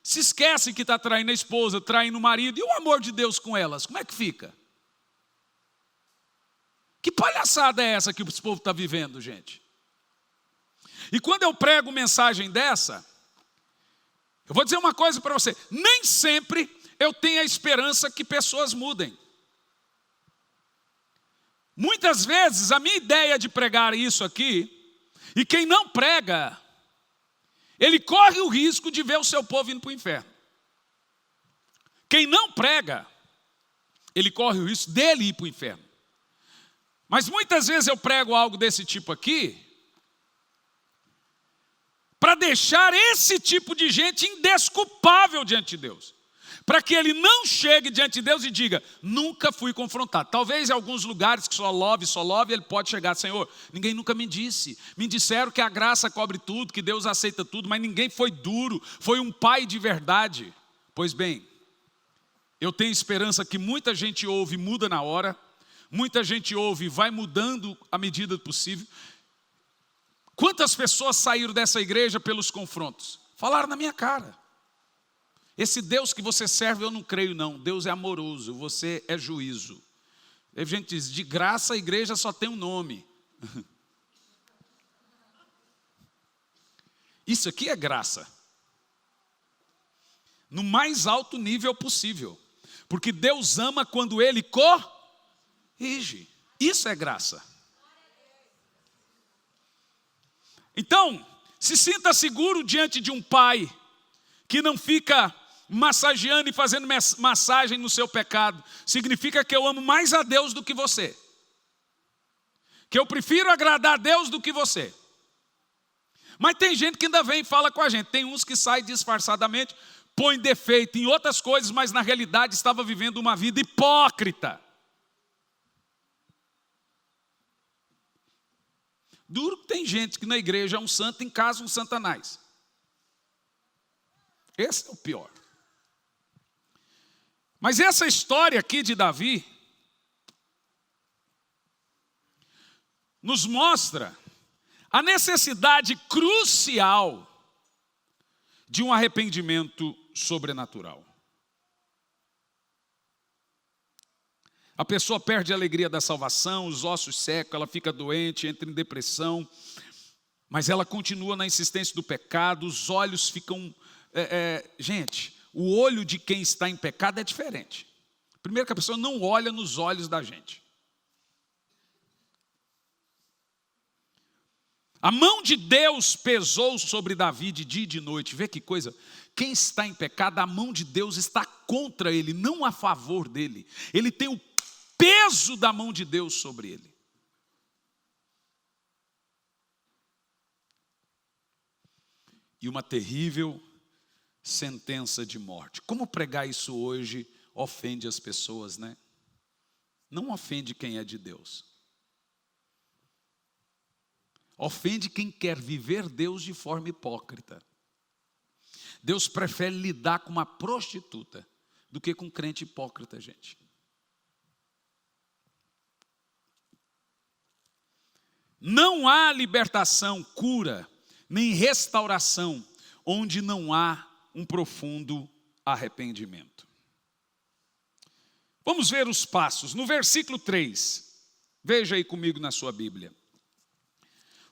se esquece que está traindo a esposa, traindo o marido, e o amor de Deus com elas, como é que fica? Que palhaçada é essa que esse povo está vivendo, gente? E quando eu prego mensagem dessa, eu vou dizer uma coisa para você, nem sempre eu tenho a esperança que pessoas mudem. Muitas vezes a minha ideia de pregar isso aqui, e quem não prega, ele corre o risco de ver o seu povo indo para o inferno. Quem não prega, ele corre o risco dele ir para o inferno. Mas muitas vezes eu prego algo desse tipo aqui, para deixar esse tipo de gente indesculpável diante de Deus. para que ele não chegue diante de Deus e diga, nunca fui confrontado. Talvez em alguns lugares que só love, ele pode chegar, Senhor, ninguém nunca me disse. Me disseram que a graça cobre tudo, que Deus aceita tudo, mas ninguém foi duro, foi um pai de verdade. Pois bem, eu tenho esperança que muita gente ouve e muda na hora, muita gente ouve e vai mudando à medida do possível. Quantas pessoas saíram dessa igreja pelos confrontos? Falaram na minha cara. Esse Deus que você serve eu não creio não, Deus é amoroso, você é juízo. A gente diz, de graça a igreja só tem um nome. Isso aqui é graça. No mais alto nível possível. Porque Deus ama quando Ele corrige. Isso é graça. Então, se sinta seguro diante de um pai que não fica massageando e fazendo massagem no seu pecado. Significa que eu amo mais a Deus do que você. Que eu prefiro agradar a Deus do que você. Mas tem gente que ainda vem e fala com a gente. Tem uns que saem disfarçadamente, põem defeito em outras coisas, mas na realidade estava vivendo uma vida hipócrita. Duro que tem gente que na igreja é um santo, em casa um satanás. Esse é o pior. Mas essa história aqui de Davi nos mostra a necessidade crucial de um arrependimento sobrenatural. A pessoa perde a alegria da salvação, os ossos secam, ela fica doente, entra em depressão, mas ela continua na insistência do pecado, os olhos ficam... gente, o olho de quem está em pecado é diferente. Primeiro que a pessoa não olha nos olhos da gente. A mão de Deus pesou sobre Davi de dia e de noite. Vê que coisa. Quem está em pecado, a mão de Deus está contra ele, não a favor dele. Ele tem o peso da mão de Deus sobre ele. E uma terrível sentença de morte. Como pregar isso hoje ofende as pessoas, né? Não ofende quem é de Deus. Ofende quem quer viver Deus de forma hipócrita. Deus prefere lidar com uma prostituta do que com um crente hipócrita, gente. Não há libertação, cura, nem restauração, onde não há um profundo arrependimento. Vamos ver os passos. No versículo 3, veja aí comigo na sua Bíblia.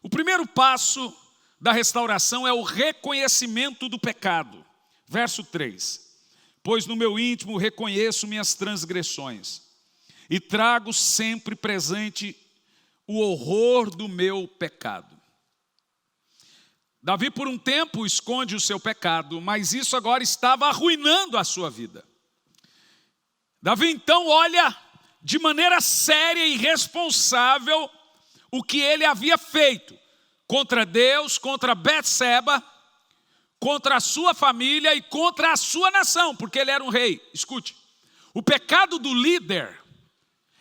O primeiro passo da restauração é o reconhecimento do pecado. Verso 3. Pois no meu íntimo reconheço minhas transgressões e trago sempre presente o horror do meu pecado. Davi por um tempo esconde o seu pecado, mas isso agora estava arruinando a sua vida. Davi então olha de maneira séria e responsável o que ele havia feito contra Deus, contra Betseba, contra a sua família e contra a sua nação, porque ele era um rei. Escute, o pecado do líder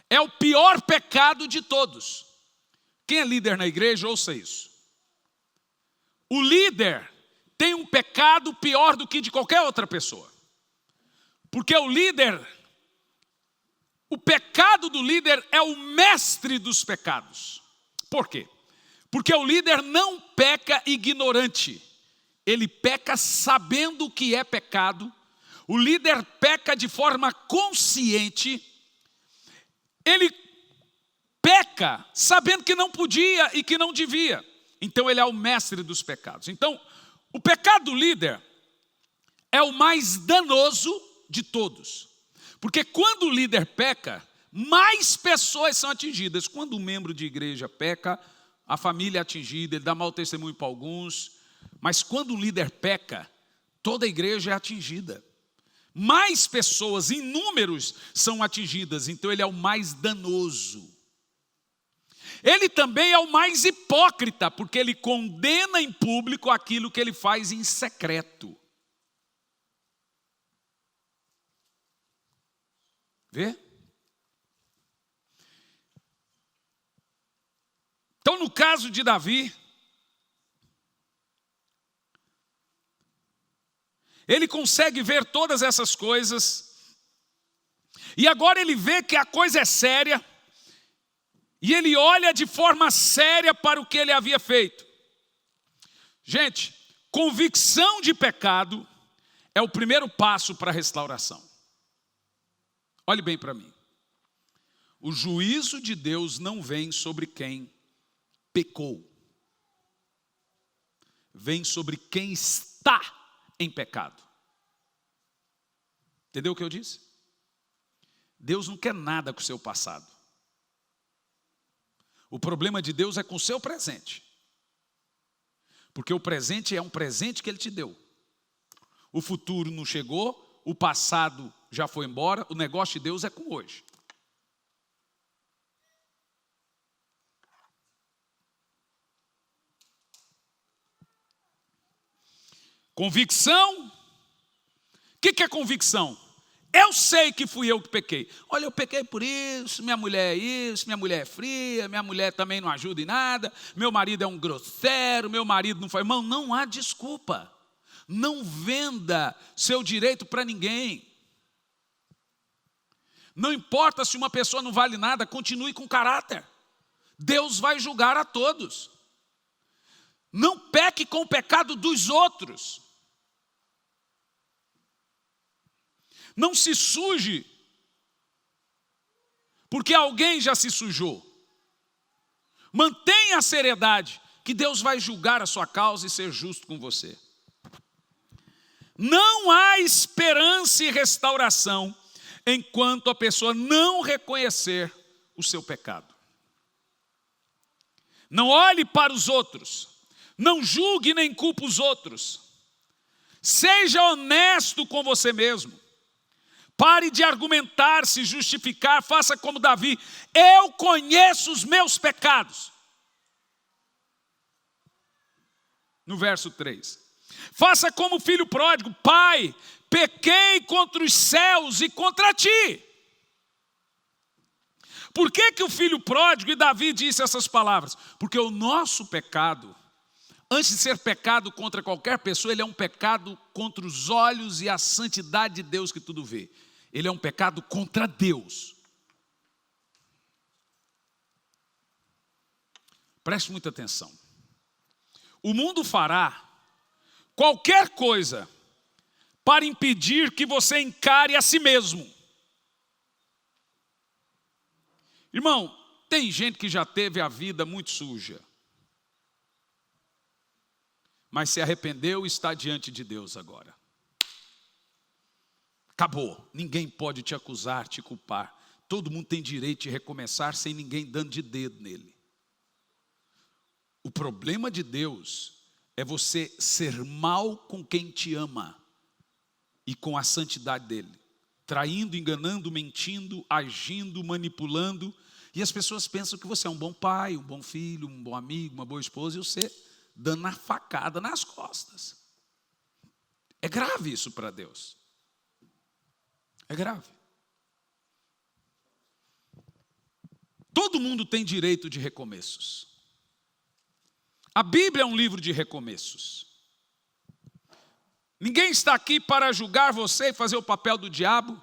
é o pior pecado de todos. Quem é líder na igreja, ouça isso. O líder tem um pecado pior do que de qualquer outra pessoa. Porque o pecado do líder é o mestre dos pecados. Por quê? Porque o líder não peca ignorante. Ele peca sabendo o que é pecado. O líder peca de forma consciente. Ele peca sabendo que não podia e que não devia. Então ele é o mestre dos pecados. Então, o pecado do líder é o mais danoso de todos. Porque quando o líder peca, mais pessoas são atingidas. Quando um membro de igreja peca, a família é atingida, ele dá mau testemunho para alguns. Mas quando o líder peca, toda a igreja é atingida. Mais pessoas, em números, são atingidas. Então ele é o mais danoso. Ele também é o mais hipócrita, porque ele condena em público aquilo que ele faz em secreto. Vê? Então, no caso de Davi, ele consegue ver todas essas coisas, e agora ele vê que a coisa é séria, e ele olha de forma séria para o que ele havia feito. Gente, convicção de pecado é o primeiro passo para a restauração. Olhe bem para mim. O juízo de Deus não vem sobre quem pecou. Vem sobre quem está em pecado. Entendeu o que eu disse? Deus não quer nada com o seu passado. O problema de Deus é com o seu presente. Porque o presente é um presente que Ele te deu. O futuro não chegou, o passado já foi embora, o negócio de Deus é com hoje. Convicção. O que é convicção? Eu sei que fui eu que pequei. Olha, eu pequei por isso, minha mulher é isso, minha mulher é fria, minha mulher também não ajuda em nada, meu marido é um grosseiro, meu marido não foi. Irmão, não há desculpa. Não venda seu direito para ninguém. Não importa se uma pessoa não vale nada, continue com caráter. Deus vai julgar a todos. Não peque com o pecado dos outros. Não se suje, porque alguém já se sujou. Mantenha a seriedade, que Deus vai julgar a sua causa e ser justo com você. Não há esperança e restauração enquanto a pessoa não reconhecer o seu pecado. Não olhe para os outros, não julgue nem culpe os outros. Seja honesto com você mesmo. Pare de argumentar, se justificar, faça como Davi. Eu conheço os meus pecados. No verso 3. Faça como o filho pródigo. Pai, pequei contra os céus e contra ti. Por que o filho pródigo e Davi disse essas palavras? Porque o nosso pecado, antes de ser pecado contra qualquer pessoa, ele é um pecado contra os olhos e a santidade de Deus que tudo vê. Ele é um pecado contra Deus. Preste muita atenção. O mundo fará qualquer coisa para impedir que você encare a si mesmo. Irmão, tem gente que já teve a vida muito suja, mas se arrependeu e está diante de Deus agora. Acabou, ninguém pode te acusar, te culpar. Todo mundo tem direito de recomeçar sem ninguém dando de dedo nele. O problema de Deus é você ser mal com quem te ama e com a santidade dele. Traindo, enganando, mentindo, agindo, manipulando. E as pessoas pensam que você é um bom pai, um bom filho, um bom amigo, uma boa esposa, e você dando a facada nas costas. É grave isso para Deus. É grave. Todo mundo tem direito de recomeços. A Bíblia é um livro de recomeços. Ninguém está aqui para julgar você e fazer o papel do diabo,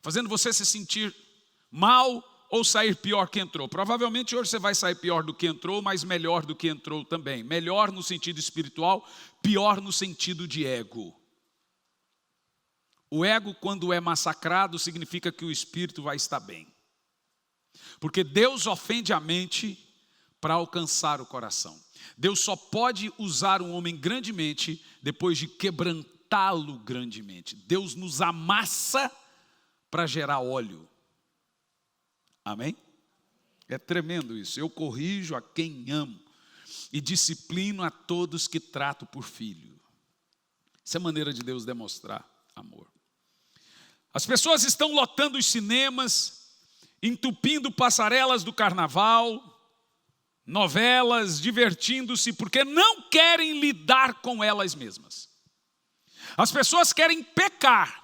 fazendo você se sentir mal ou sair pior que entrou. Provavelmente hoje você vai sair pior do que entrou, mas melhor do que entrou também. Melhor no sentido espiritual, pior no sentido de ego. O ego, quando é massacrado, significa que o espírito vai estar bem. Porque Deus ofende a mente para alcançar o coração. Deus só pode usar um homem grandemente depois de quebrantá-lo grandemente. Deus nos amassa para gerar óleo. Amém? É tremendo isso. Eu corrijo a quem amo e disciplino a todos que trato por filho. Essa é a maneira de Deus demonstrar amor. As pessoas estão lotando os cinemas, entupindo passarelas do carnaval, novelas, divertindo-se, porque não querem lidar com elas mesmas. As pessoas querem pecar,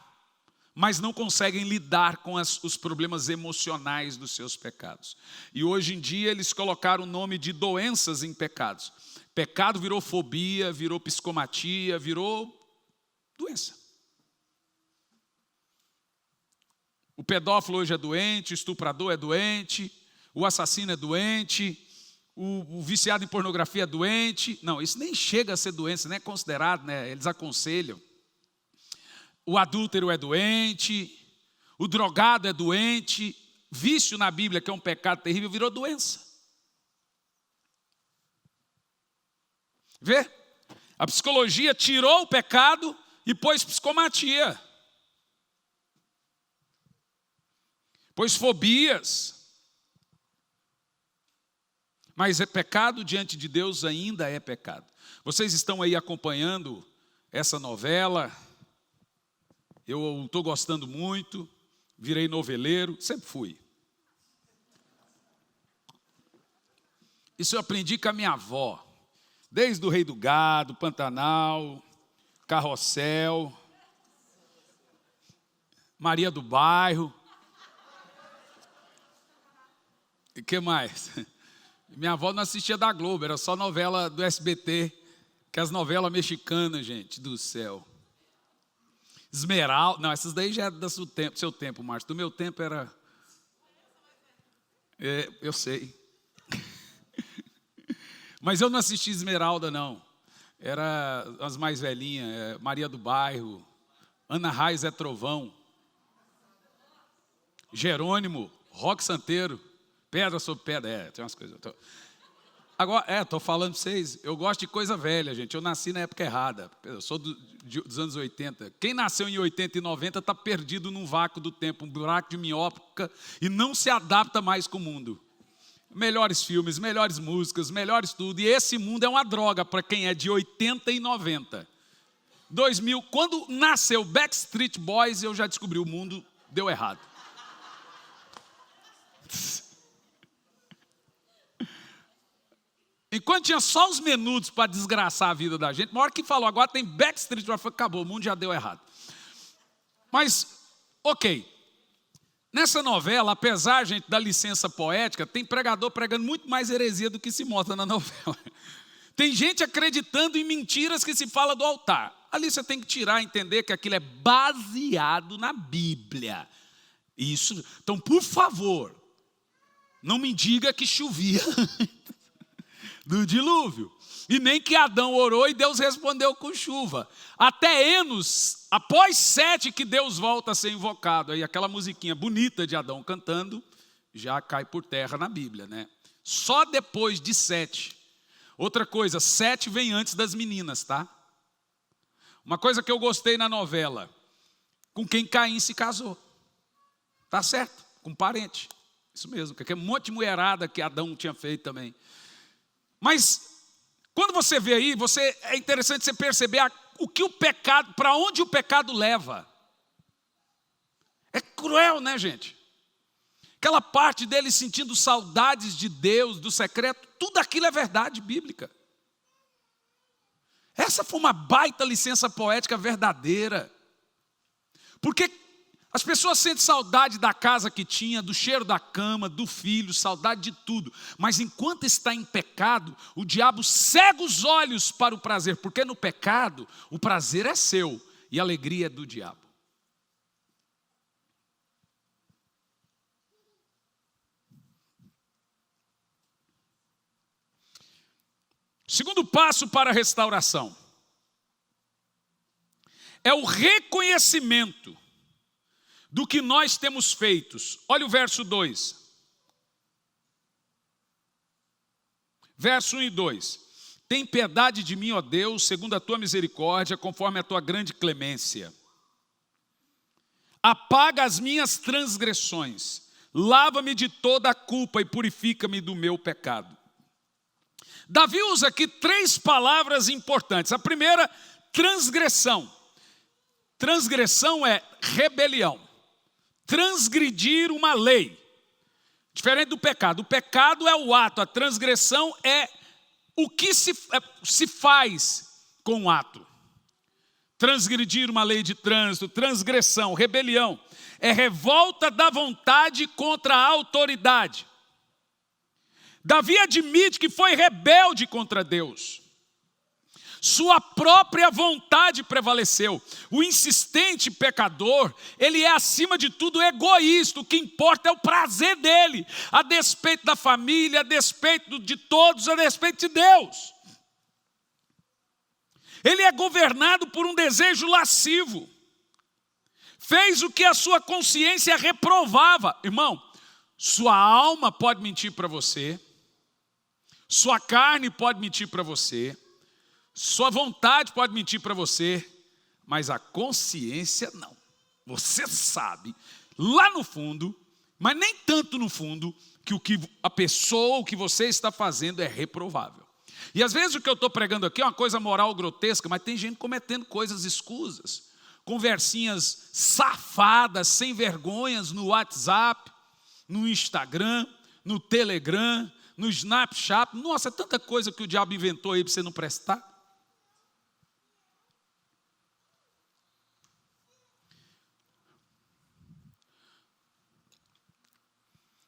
mas não conseguem lidar com os problemas emocionais dos seus pecados. E hoje em dia eles colocaram o nome de doenças em pecados. Pecado virou fobia, virou psicomatia, virou doença. O pedófilo hoje é doente, o estuprador é doente, o assassino é doente, o viciado em pornografia é doente. Não, isso nem chega a ser doença, nem é considerado, né? Eles aconselham. O adúltero é doente, o drogado é doente, vício na Bíblia, que é um pecado terrível, virou doença. Vê? A psicologia tirou o pecado e pôs psicomatia. Pôs fobias. Mas é pecado diante de Deus, ainda é pecado. Vocês estão aí acompanhando essa novela? Eu estou gostando muito, virei noveleiro, sempre fui. Isso eu aprendi com a minha avó, desde o Rei do Gado, Pantanal, Carrossel, Maria do Bairro. E o que mais? Minha avó não assistia da Globo, era só novela do SBT, que as novelas mexicanas, gente do céu. Esmeralda, não, essas daí já é do seu tempo, Márcio. Do meu tempo era... eu sei. Mas eu não assisti Esmeralda, não. Era as mais velhinhas, Maria do Bairro, Ana Raiz é Trovão, Jerônimo, Roque Santeiro, Pedra sobre Pedra, tem umas coisas... Agora, estou falando para vocês, eu gosto de coisa velha, gente. Eu nasci na época errada, eu sou dos anos 80. Quem nasceu em 80 e 90 está perdido num vácuo do tempo, um buraco de minhoca e não se adapta mais com o mundo. Melhores filmes, melhores músicas, melhores tudo. E esse mundo é uma droga para quem é de 80 e 90. 2000, quando nasceu Backstreet Boys, eu já descobri, o mundo deu errado. Enquanto tinha só os menudos para desgraçar a vida da gente, na hora que falou, agora tem Backstreet, acabou, o mundo já deu errado. Mas, ok, nessa novela, apesar, gente, da licença poética, tem pregador pregando muito mais heresia do que se mostra na novela. Tem gente acreditando em mentiras que se fala do altar. Ali você tem que tirar e entender que aquilo é baseado na Bíblia. Isso. Então, por favor, não me diga que chovia do dilúvio. E nem que Adão orou e Deus respondeu com chuva. Até Enos, após 7 que Deus volta a ser invocado. Aí aquela musiquinha bonita de Adão cantando, já cai por terra na Bíblia, né? Só depois de 7. Outra coisa, 7 vem antes das meninas, tá? Uma coisa que eu gostei na novela, com quem Caim se casou. Tá certo, com parente. Isso mesmo, que é um monte de mulherada que Adão tinha feito também. Mas, quando você vê aí, é interessante você perceber o que o pecado, para onde o pecado leva. É cruel, né, gente? Aquela parte dele sentindo saudades de Deus, do secreto, tudo aquilo é verdade bíblica. Essa foi uma baita licença poética verdadeira. Porque as pessoas sentem saudade da casa que tinha, do cheiro da cama, do filho, saudade de tudo. Mas enquanto está em pecado, o diabo cega os olhos para o prazer. Porque no pecado, o prazer é seu e a alegria é do diabo. Segundo passo para a restauração é o reconhecimento do que nós temos feitos. Olha o verso 2. Verso 1 e 2. Tem piedade de mim, ó Deus, segundo a tua misericórdia, conforme a tua grande clemência. Apaga as minhas transgressões, lava-me de toda a culpa e purifica-me do meu pecado. Davi usa aqui 3 palavras importantes. A primeira, transgressão. Transgressão é rebelião. Transgredir uma lei. Diferente do pecado. O pecado é o ato, a transgressão é o que se faz com o ato. transgredir uma lei de trânsito, transgressão, rebelião. É revolta da vontade contra a autoridade. Davi admite que foi rebelde contra Deus. Sua própria vontade prevaleceu. O insistente pecador, ele é acima de tudo egoísta. O que importa é o prazer dele, a despeito da família, a despeito de todos, a despeito de Deus. Ele é governado por um desejo lascivo. Fez o que a sua consciência reprovava. Irmão, sua alma pode mentir para você, sua carne pode mentir para você, sua vontade pode mentir para você, mas a consciência não. Você sabe, lá no fundo, mas nem tanto no fundo, que a pessoa, o que você está fazendo é reprovável. E às vezes o que eu estou pregando aqui é uma coisa moral grotesca, mas tem gente cometendo coisas escusas, conversinhas safadas, sem vergonhas no WhatsApp, no Instagram, no Telegram, no Snapchat. Nossa, é tanta coisa que o diabo inventou aí para você não prestar.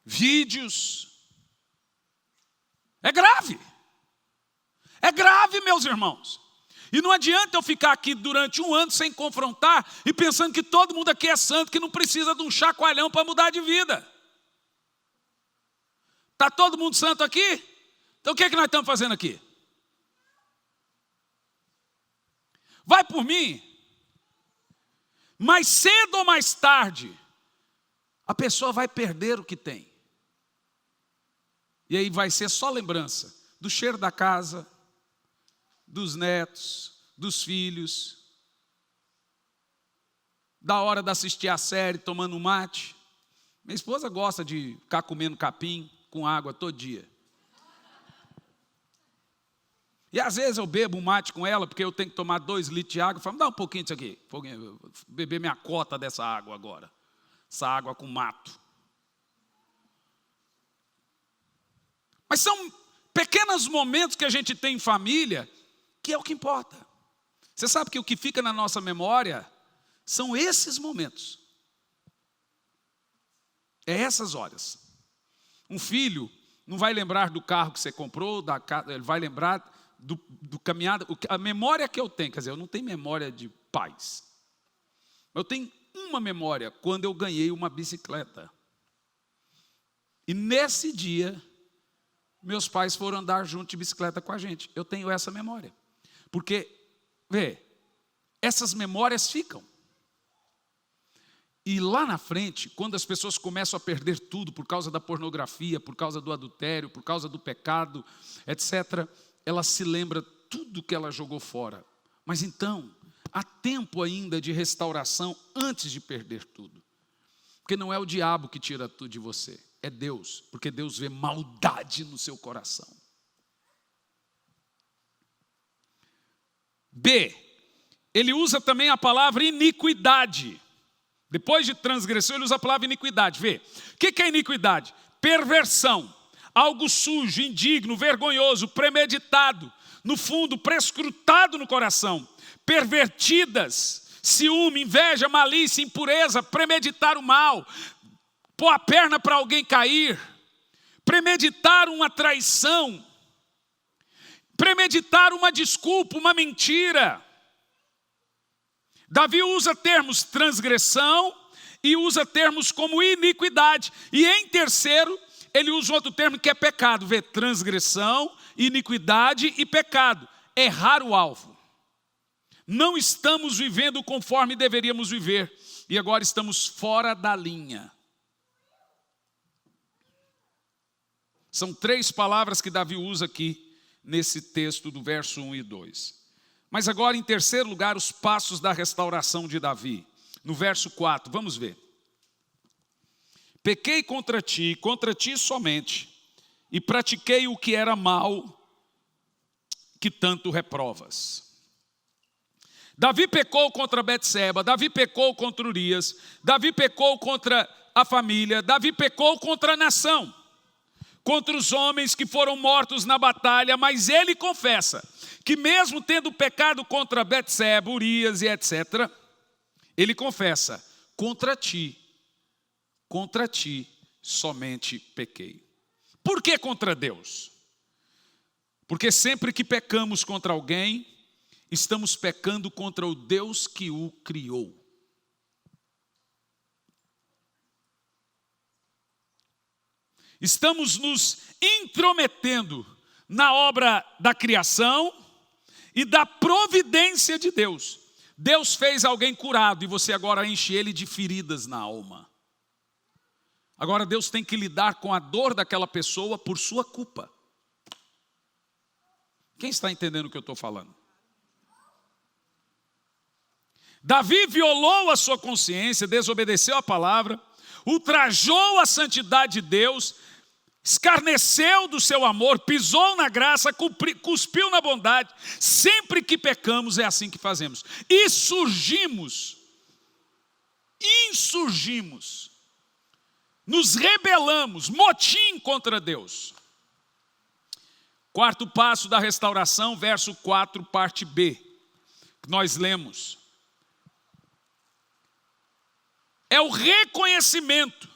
Vídeos. É grave. É grave, meus irmãos. E não adianta eu ficar aqui durante um ano sem confrontar e pensando que todo mundo aqui é santo, que não precisa de um chacoalhão para mudar de vida. Está todo mundo santo aqui? Então o que é que nós estamos fazendo aqui? Vai por mim. Mais cedo ou mais tarde, a pessoa vai perder o que tem. E aí vai ser só lembrança do cheiro da casa, dos netos, dos filhos, da hora de assistir a série tomando um mate. Minha esposa gosta de ficar comendo capim com água todo dia. E às vezes eu bebo um mate com ela, porque eu tenho que tomar 2 litros de água. Eu falo, me dá um pouquinho disso aqui, vou beber minha cota dessa água agora. Essa água com mato. Mas são pequenos momentos que a gente tem em família, que é o que importa. Você sabe que o que fica na nossa memória são esses momentos. É essas horas. Um filho não vai lembrar do carro que você comprou, ele vai lembrar do caminhada. A memória que eu tenho, quer dizer, eu não tenho memória de pais. Eu tenho uma memória, quando eu ganhei uma bicicleta. E nesse dia, meus pais foram andar junto de bicicleta com a gente. Eu tenho essa memória. Porque, essas memórias ficam. E lá na frente, quando as pessoas começam a perder tudo por causa da pornografia, por causa do adultério, por causa do pecado, etc., ela se lembra tudo que ela jogou fora. Mas então, há tempo ainda de restauração antes de perder tudo. Porque não é o diabo que tira tudo de você, é Deus. Porque Deus vê maldade no seu coração. B, ele usa também a palavra iniquidade. Depois de transgressão, ele usa a palavra iniquidade. Vê, o que é iniquidade? Perversão, algo sujo, indigno, vergonhoso, premeditado, no fundo, prescrutado no coração, pervertidas, ciúme, inveja, malícia, impureza, premeditar o mal, pôr a perna para alguém cair, premeditar uma traição, premeditar uma desculpa, uma mentira. Davi usa termos transgressão e usa termos como iniquidade. E em terceiro, ele usa outro termo que é pecado. Vê, transgressão, iniquidade e pecado. Errar o alvo. Não estamos vivendo conforme deveríamos viver. E agora estamos fora da linha. São 3 palavras que Davi usa aqui nesse texto do verso 1 e 2. Mas agora, em terceiro lugar, os passos da restauração de Davi. No verso 4, vamos ver. Pequei contra ti somente, e pratiquei o que era mal, que tanto reprovas. Davi pecou contra Betseba, Davi pecou contra Urias, Davi pecou contra a família, Davi pecou contra a nação. contra os homens que foram mortos na batalha, mas ele confessa que mesmo tendo pecado contra Betseba, Urias e etc., ele confessa, contra ti somente pequei. Por que contra Deus? Porque sempre que pecamos contra alguém, estamos pecando contra o Deus que o criou. Estamos nos intrometendo na obra da criação e da providência de Deus. Deus fez alguém curado e você agora enche ele de feridas na alma. Agora Deus tem que lidar com a dor daquela pessoa por sua culpa. Quem está entendendo o que eu estou falando? Davi violou a sua consciência, desobedeceu a palavra, ultrajou a santidade de Deus, escarneceu do seu amor, pisou na graça, cuspiu na bondade. Sempre que pecamos é assim que fazemos. Insurgimos, nos rebelamos, motim contra Deus. Quarto passo da restauração, verso 4, parte B, que nós lemos. É o reconhecimento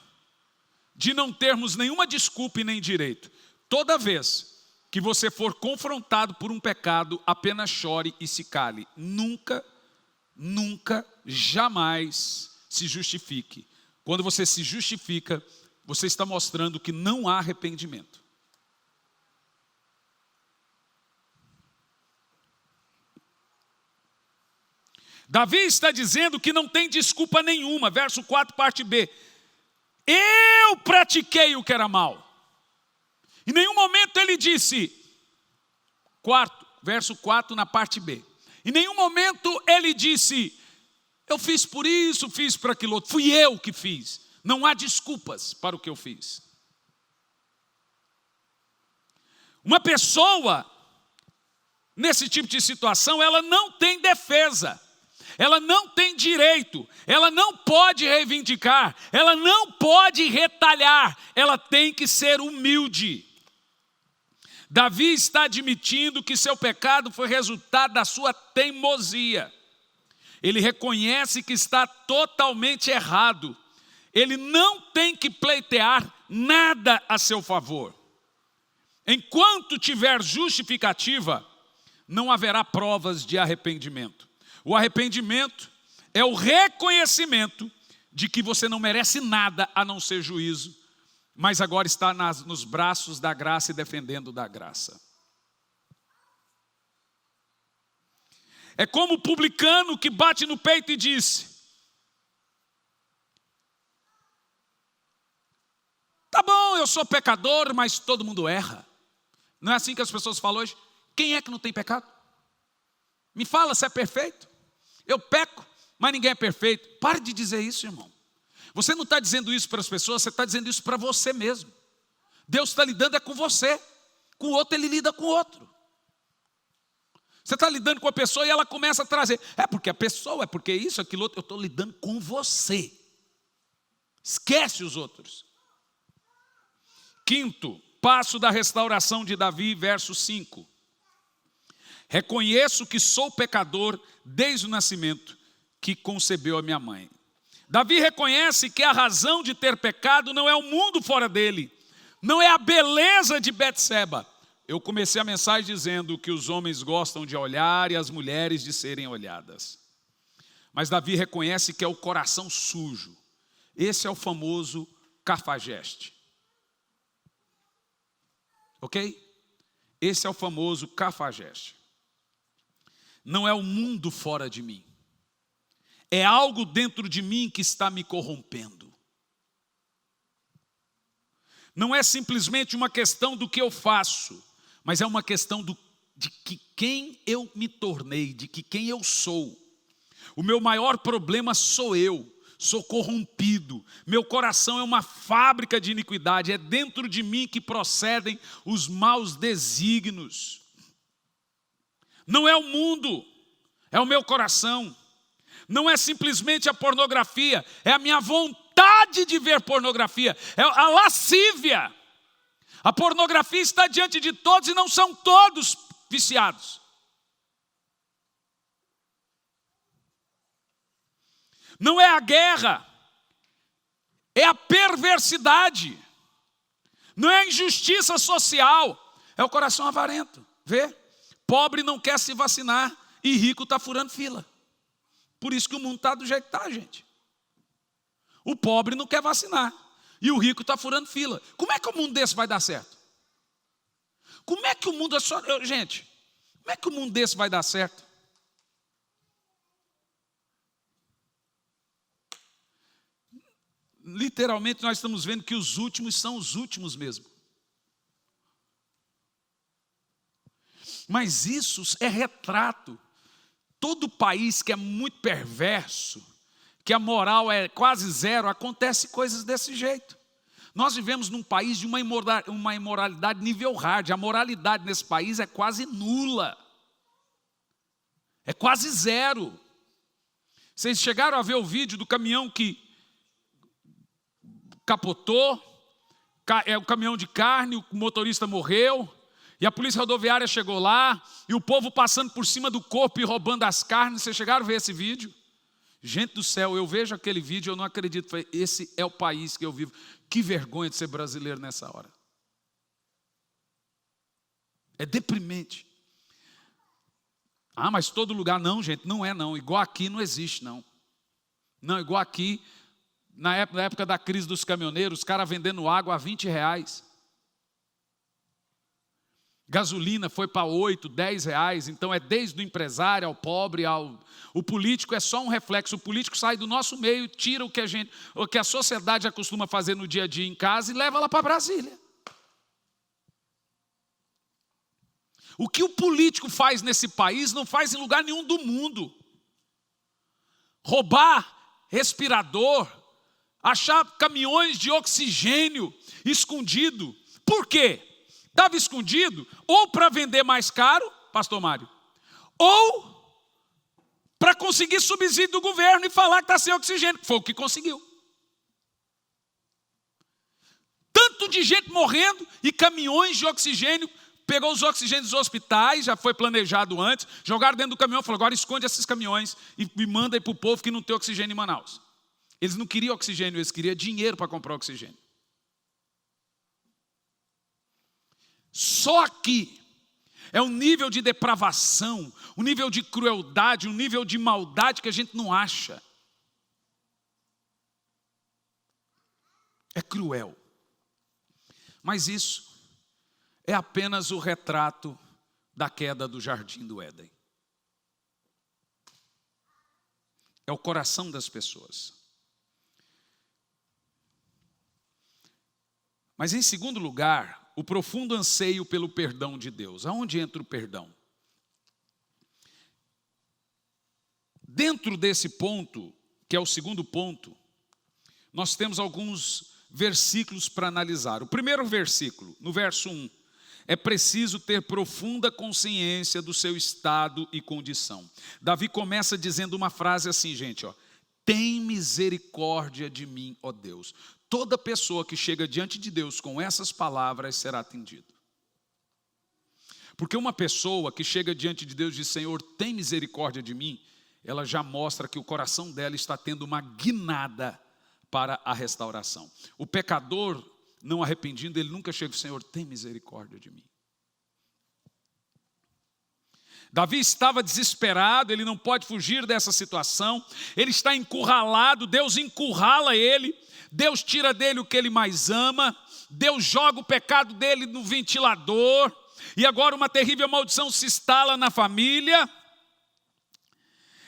de não termos nenhuma desculpa e nem direito. Toda vez que você for confrontado por um pecado, apenas chore e se cale. Nunca, jamais se justifique. Quando você se justifica, você está mostrando que não há arrependimento. Davi está dizendo que não tem desculpa nenhuma. Verso 4, parte B. Eu pratiquei o que era mal. Em nenhum momento ele disse, verso 4 na parte B. Em nenhum momento ele disse, eu fiz por isso, fiz por aquilo outro. Fui eu que fiz. Não há desculpas para o que eu fiz. Uma pessoa, nesse tipo de situação, ela não tem defesa. Ela não tem direito, ela não pode reivindicar, ela não pode retalhar, ela tem que ser humilde. Davi está admitindo que seu pecado foi resultado da sua teimosia. Ele reconhece que está totalmente errado. Ele não tem que pleitear nada a seu favor. Enquanto tiver justificativa, não haverá provas de arrependimento. O arrependimento é o reconhecimento de que você não merece nada a não ser juízo, mas agora está nos braços da graça e defendendo da graça. É como o publicano que bate no peito e diz, tá bom, eu sou pecador, mas todo mundo erra. Não é assim que as pessoas falam hoje? Quem é que não tem pecado? Me fala se é perfeito. Eu peco, mas ninguém é perfeito. Pare de dizer isso, irmão. Você não está dizendo isso para as pessoas, você está dizendo isso para você mesmo. Deus está lidando com você. Com o outro, Ele lida com o outro. Você está lidando com a pessoa e ela começa a trazer. É porque a pessoa, é porque isso, aquilo outro. Eu estou lidando com você. Esquece os outros. Quinto passo da restauração de Davi, verso 5. Reconheço que sou pecador desde o nascimento que concebeu a minha mãe. Davi reconhece que a razão de ter pecado não é o mundo fora dele, não é a beleza de Betseba. Eu comecei a mensagem dizendo que os homens gostam de olhar e as mulheres de serem olhadas. Mas Davi reconhece que é o coração sujo. Esse é o famoso cafajeste. Ok? Esse é o famoso cafajeste. Não é o mundo fora de mim. É algo dentro de mim que está me corrompendo. Não é simplesmente uma questão do que eu faço, mas é uma questão de que quem eu me tornei, de que quem eu sou. O meu maior problema sou eu. Sou corrompido, meu coração é uma fábrica de iniquidade, é dentro de mim que procedem os maus desígnios. Não é o mundo, é o meu coração. Não é simplesmente a pornografia, é a minha vontade de ver pornografia, é a lascívia. A pornografia está diante de todos e não são todos viciados. Não é a guerra, é a perversidade. Não é a injustiça social, é o coração avarento. Vê? Pobre não quer se vacinar e rico está furando fila. Por isso que o mundo está do jeito que está, gente. O pobre não quer vacinar e o rico está furando fila. Como é que o mundo desse vai dar certo? Como é que o mundo... Gente, como é que o mundo desse vai dar certo? Literalmente nós estamos vendo que os últimos são os últimos mesmo. Mas isso é retrato. Todo país que é muito perverso, que a moral é quase zero, acontece coisas desse jeito. Nós vivemos num país de uma imoralidade nível hard. A moralidade nesse país é quase nula. É quase zero. Vocês chegaram a ver o vídeo do caminhão que capotou, é um caminhão de carne, o motorista morreu, e a polícia rodoviária chegou lá, e o povo passando por cima do corpo e roubando as carnes. Vocês chegaram a ver esse vídeo? Gente do céu, eu vejo aquele vídeo, eu não acredito, esse é o país que eu vivo. Que vergonha de ser brasileiro nessa hora. É deprimente. Ah, mas todo lugar não, gente, não é não, igual aqui não existe não. Não, igual aqui... Na época da crise dos caminhoneiros, os caras vendendo água a R$20. Gasolina foi para 8, 10 reais. Então é desde o empresário ao pobre, o político é só um reflexo. O político sai do nosso meio, tira o que a sociedade acostuma fazer no dia a dia em casa e leva lá para Brasília. O que o político faz nesse país não faz em lugar nenhum do mundo. Roubar respirador, achar caminhões de oxigênio escondido. Por quê? Estava escondido ou para vender mais caro, pastor Mário, ou para conseguir subsídio do governo e falar que está sem oxigênio. Foi o que conseguiu. Tanto de gente morrendo e caminhões de oxigênio. Pegou os oxigênios dos hospitais, já foi planejado antes, jogaram dentro do caminhão e falou, agora esconde esses caminhões e manda aí para o povo que não tem oxigênio em Manaus. Eles não queriam oxigênio, eles queriam dinheiro para comprar oxigênio. Só aqui é um nível de depravação, um nível de crueldade, um nível de maldade que a gente não acha. É cruel. Mas isso é apenas o retrato da queda do jardim do Éden. É o coração das pessoas. Mas em segundo lugar, o profundo anseio pelo perdão de Deus. Aonde entra o perdão? Dentro desse ponto, que é o segundo ponto, nós temos alguns versículos para analisar. O primeiro versículo, no verso 1, é preciso ter profunda consciência do seu estado e condição. Davi começa dizendo uma frase assim, gente, ó, tem misericórdia de mim, ó Deus. Toda pessoa que chega diante de Deus com essas palavras será atendida. Porque uma pessoa que chega diante de Deus e diz, Senhor, tem misericórdia de mim, ela já mostra que o coração dela está tendo uma guinada para a restauração. O pecador, não arrependido, ele nunca chega, Senhor, tem misericórdia de mim. Davi estava desesperado, ele não pode fugir dessa situação, ele está encurralado, Deus encurrala ele, Deus tira dele o que ele mais ama, Deus joga o pecado dele no ventilador, e agora uma terrível maldição se instala na família.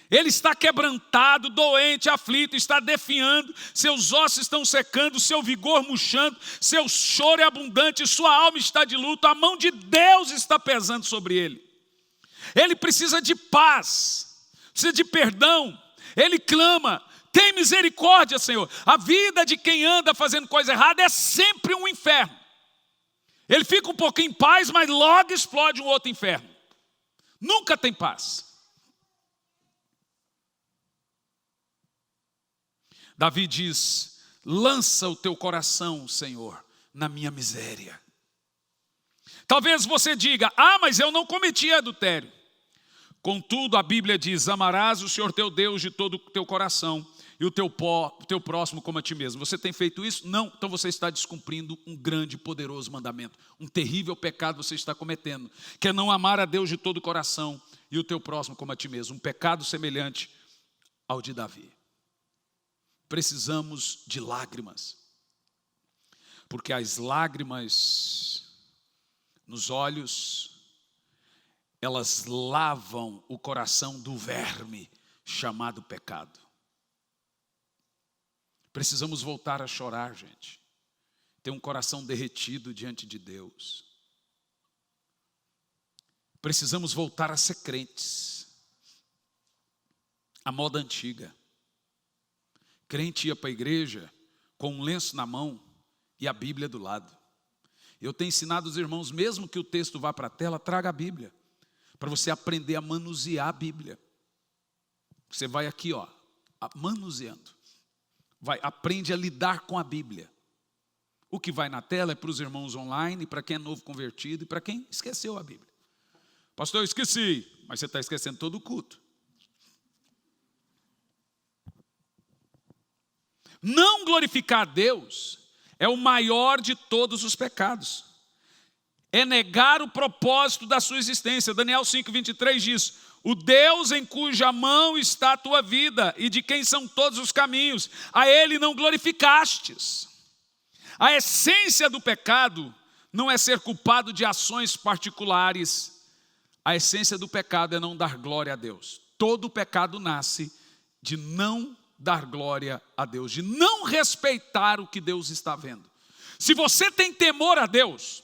Ele está quebrantado, doente, aflito, está definhando, seus ossos estão secando, seu vigor murchando, seu choro é abundante, sua alma está de luto, a mão de Deus está pesando sobre ele. Ele precisa de paz, precisa de perdão, ele clama, tem misericórdia, Senhor. A vida de quem anda fazendo coisa errada é sempre um inferno. Ele fica um pouquinho em paz, mas logo explode um outro inferno. Nunca tem paz. Davi diz, lança o teu coração, Senhor, na minha miséria. Talvez você diga, mas eu não cometi adultério. Contudo, a Bíblia diz, amarás o Senhor teu Deus de todo o teu coração e o teu próximo como a ti mesmo. Você tem feito isso? Não. Então você está descumprindo um grande e poderoso mandamento. Um terrível pecado você está cometendo, que é não amar a Deus de todo o coração e o teu próximo como a ti mesmo. Um pecado semelhante ao de Davi. Precisamos de lágrimas, porque as lágrimas nos olhos, elas lavam o coração do verme chamado pecado. Precisamos voltar a chorar, gente. Ter um coração derretido diante de Deus. Precisamos voltar a ser crentes. A moda antiga. Crente ia para a igreja com um lenço na mão e a Bíblia do lado. Eu tenho ensinado os irmãos, mesmo que o texto vá para a tela, traga a Bíblia. Para você aprender a manusear a Bíblia. Você vai aqui, manuseando. Aprende a lidar com a Bíblia. O que vai na tela é para os irmãos online, para quem é novo convertido e para quem esqueceu a Bíblia. Pastor, eu esqueci, mas você está esquecendo todo o culto. Não glorificar a Deus é o maior de todos os pecados. É negar o propósito da sua existência. Daniel 5:23 diz, o Deus em cuja mão está a tua vida e de quem são todos os caminhos, a Ele não glorificastes. A essência do pecado não é ser culpado de ações particulares. A essência do pecado é não dar glória a Deus. Todo pecado nasce de não dar glória a Deus, de não respeitar o que Deus está vendo. Se você tem temor a Deus,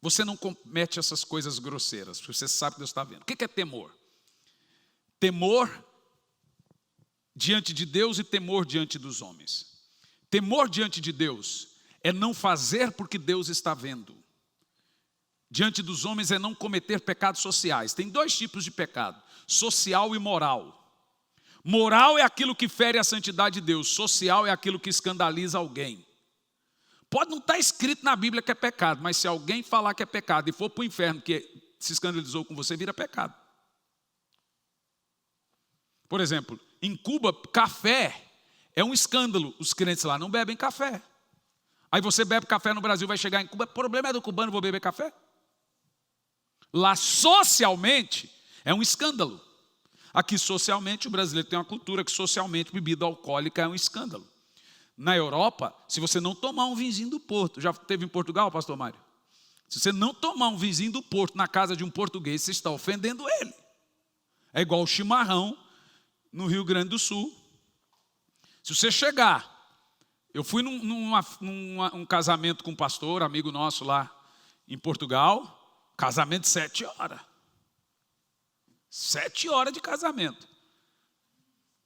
você não comete essas coisas grosseiras, porque você sabe que Deus está vendo. O que é temor? Temor diante de Deus e temor diante dos homens. Temor diante de Deus é não fazer porque Deus está vendo. Diante dos homens é não cometer pecados sociais. Tem dois tipos de pecado, social e moral. Moral é aquilo que fere a santidade de Deus, social é aquilo que escandaliza alguém. Pode não estar escrito na Bíblia que é pecado, mas se alguém falar que é pecado e for para o inferno que se escandalizou com você, vira pecado. Por exemplo, em Cuba, café é um escândalo. Os crentes lá não bebem café. Aí você bebe café no Brasil, vai chegar em Cuba, o problema é do cubano, vou beber café? Lá socialmente é um escândalo. Aqui socialmente o brasileiro tem uma cultura que socialmente bebida alcoólica é um escândalo. Na Europa, se você não tomar um vinzinho do Porto, já teve em Portugal, pastor Mário? Se você não tomar um vinzinho do Porto na casa de um português, você está ofendendo ele. É igual o chimarrão no Rio Grande do Sul. Se você chegar, eu fui num casamento com um pastor, amigo nosso lá em Portugal, casamento de 7 horas. 7 horas de casamento.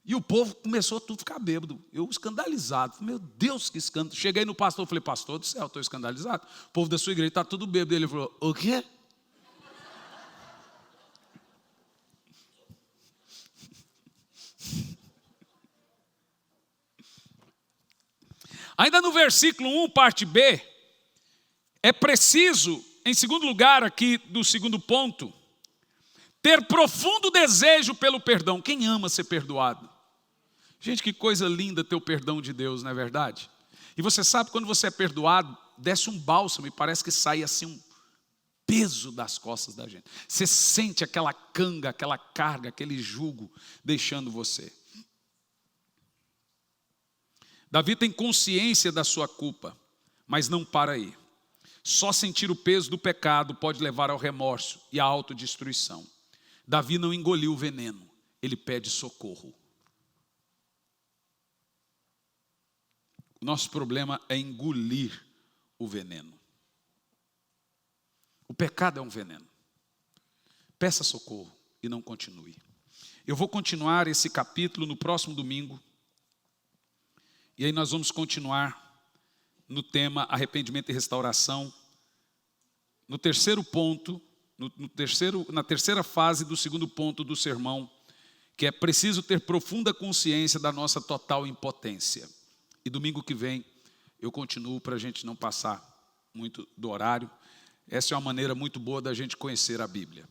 E o povo começou a tudo ficar bêbado. Eu escandalizado. Meu Deus, que escândalo. Cheguei no pastor, falei, pastor do céu, estou escandalizado. O povo da sua igreja está tudo bêbado. Ele falou, o quê? Ainda no versículo 1, parte B, é preciso, em segundo lugar aqui do segundo ponto, ter profundo desejo pelo perdão. Quem ama ser perdoado? Gente, que coisa linda ter o perdão de Deus, não é verdade? E você sabe, quando você é perdoado, desce um bálsamo e parece que sai assim um peso das costas da gente. Você sente aquela canga, aquela carga, aquele jugo deixando você. Davi tem consciência da sua culpa, mas não para aí. Só sentir o peso do pecado pode levar ao remorso e à autodestruição. Davi não engoliu o veneno, ele pede socorro. O nosso problema é engolir o veneno. O pecado é um veneno. Peça socorro e não continue. Eu vou continuar esse capítulo no próximo domingo. E aí nós vamos continuar no tema arrependimento e restauração. No terceiro ponto, na terceira fase do segundo ponto do sermão, que é preciso ter profunda consciência da nossa total impotência. E domingo que vem eu continuo para a gente não passar muito do horário. Essa é uma maneira muito boa da gente conhecer a Bíblia.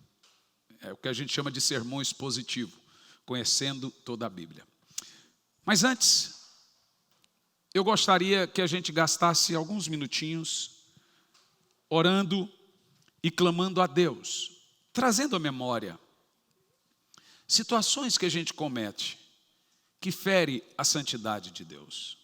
É o que a gente chama de sermão expositivo, conhecendo toda a Bíblia. Mas antes, eu gostaria que a gente gastasse alguns minutinhos orando e clamando a Deus, trazendo à memória situações que a gente comete que fere a santidade de Deus.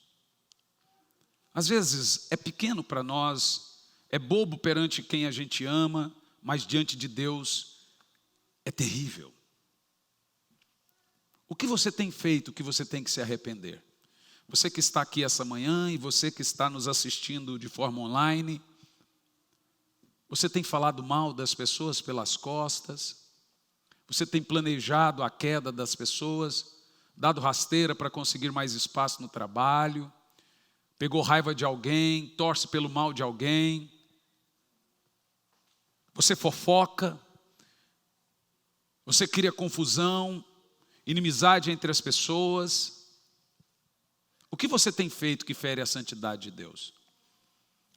Às vezes é pequeno para nós, é bobo perante quem a gente ama, mas diante de Deus é terrível. O que você tem feito que você tem que se arrepender? Você que está aqui essa manhã e você que está nos assistindo de forma online, você tem falado mal das pessoas pelas costas, você tem planejado a queda das pessoas, dado rasteira para conseguir mais espaço no trabalho, pegou raiva de alguém, torce pelo mal de alguém, você fofoca, você cria confusão, inimizade entre as pessoas. O que você tem feito que fere a santidade de Deus?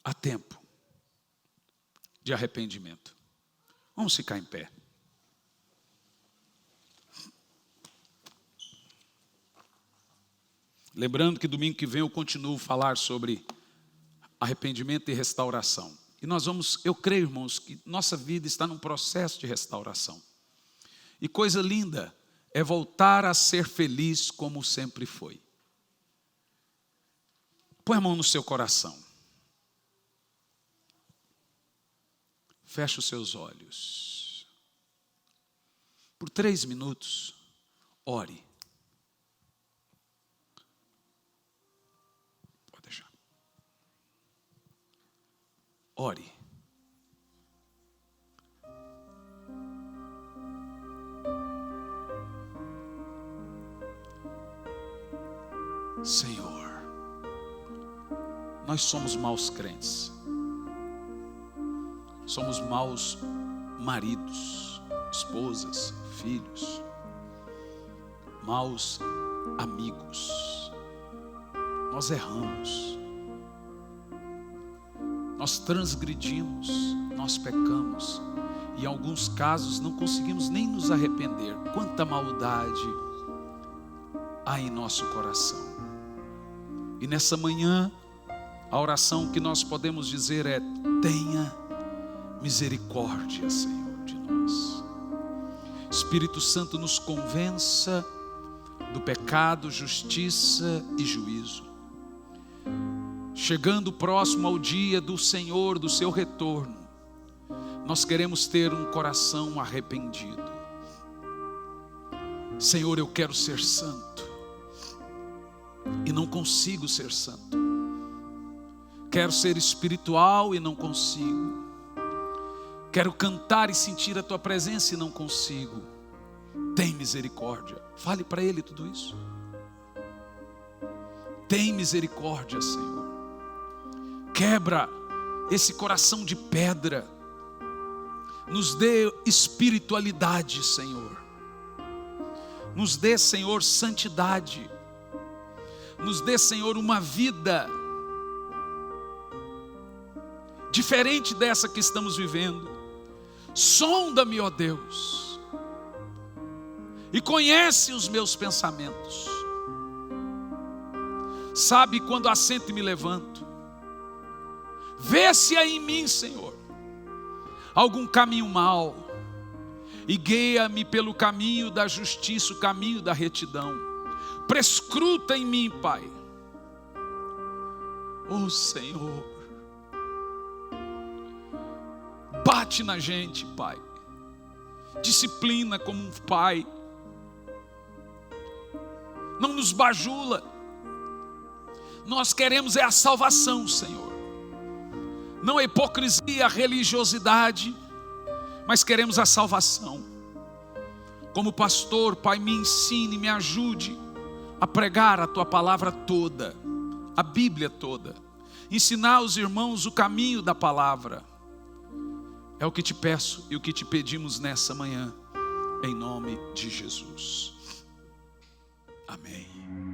Há tempo de arrependimento. Vamos ficar em pé. Lembrando que domingo que vem eu continuo a falar sobre arrependimento e restauração. E nós vamos, eu creio, irmãos, que nossa vida está num processo de restauração. E coisa linda é voltar a ser feliz como sempre foi. Põe a mão no seu coração. Feche os seus olhos. Por 3 minutos, ore. Pode deixar. Ore. Senhor, nós somos maus crentes, somos maus maridos, esposas, filhos, maus amigos, nós erramos, nós transgredimos, nós pecamos, e em alguns casos não conseguimos nem nos arrepender. Quanta maldade há em nosso coração. E nessa manhã, a oração que nós podemos dizer é: tenha misericórdia, Senhor, de nós. Espírito Santo, nos convença do pecado, justiça e juízo. Chegando próximo ao dia do Senhor, do seu retorno, nós queremos ter um coração arrependido. Senhor, eu quero ser santo e não consigo ser santo. Quero ser espiritual e não consigo. Quero cantar e sentir a tua presença e não consigo. Tem misericórdia. Fale para Ele tudo isso. Tem misericórdia, Senhor. Quebra esse coração de pedra. Nos dê espiritualidade, Senhor. Nos dê, Senhor, santidade. Nos dê, Senhor, uma vida diferente dessa que estamos vivendo. Sonda-me, ó Deus, e conhece os meus pensamentos. Sabe quando assento e me levanto. Vê se há em mim, Senhor, algum caminho mau, e guia-me pelo caminho da justiça, o caminho da retidão. Prescruta em mim, Pai. Oh Senhor, bate na gente, Pai. Disciplina como um pai. Não nos bajula. Nós queremos é a salvação, Senhor. Não a hipocrisia, a religiosidade, mas queremos a salvação. Como pastor, Pai, me ensine, me ajude a pregar a tua palavra toda, a Bíblia toda. Ensinar aos irmãos o caminho da palavra. É o que te peço e o que te pedimos nessa manhã, em nome de Jesus. Amém.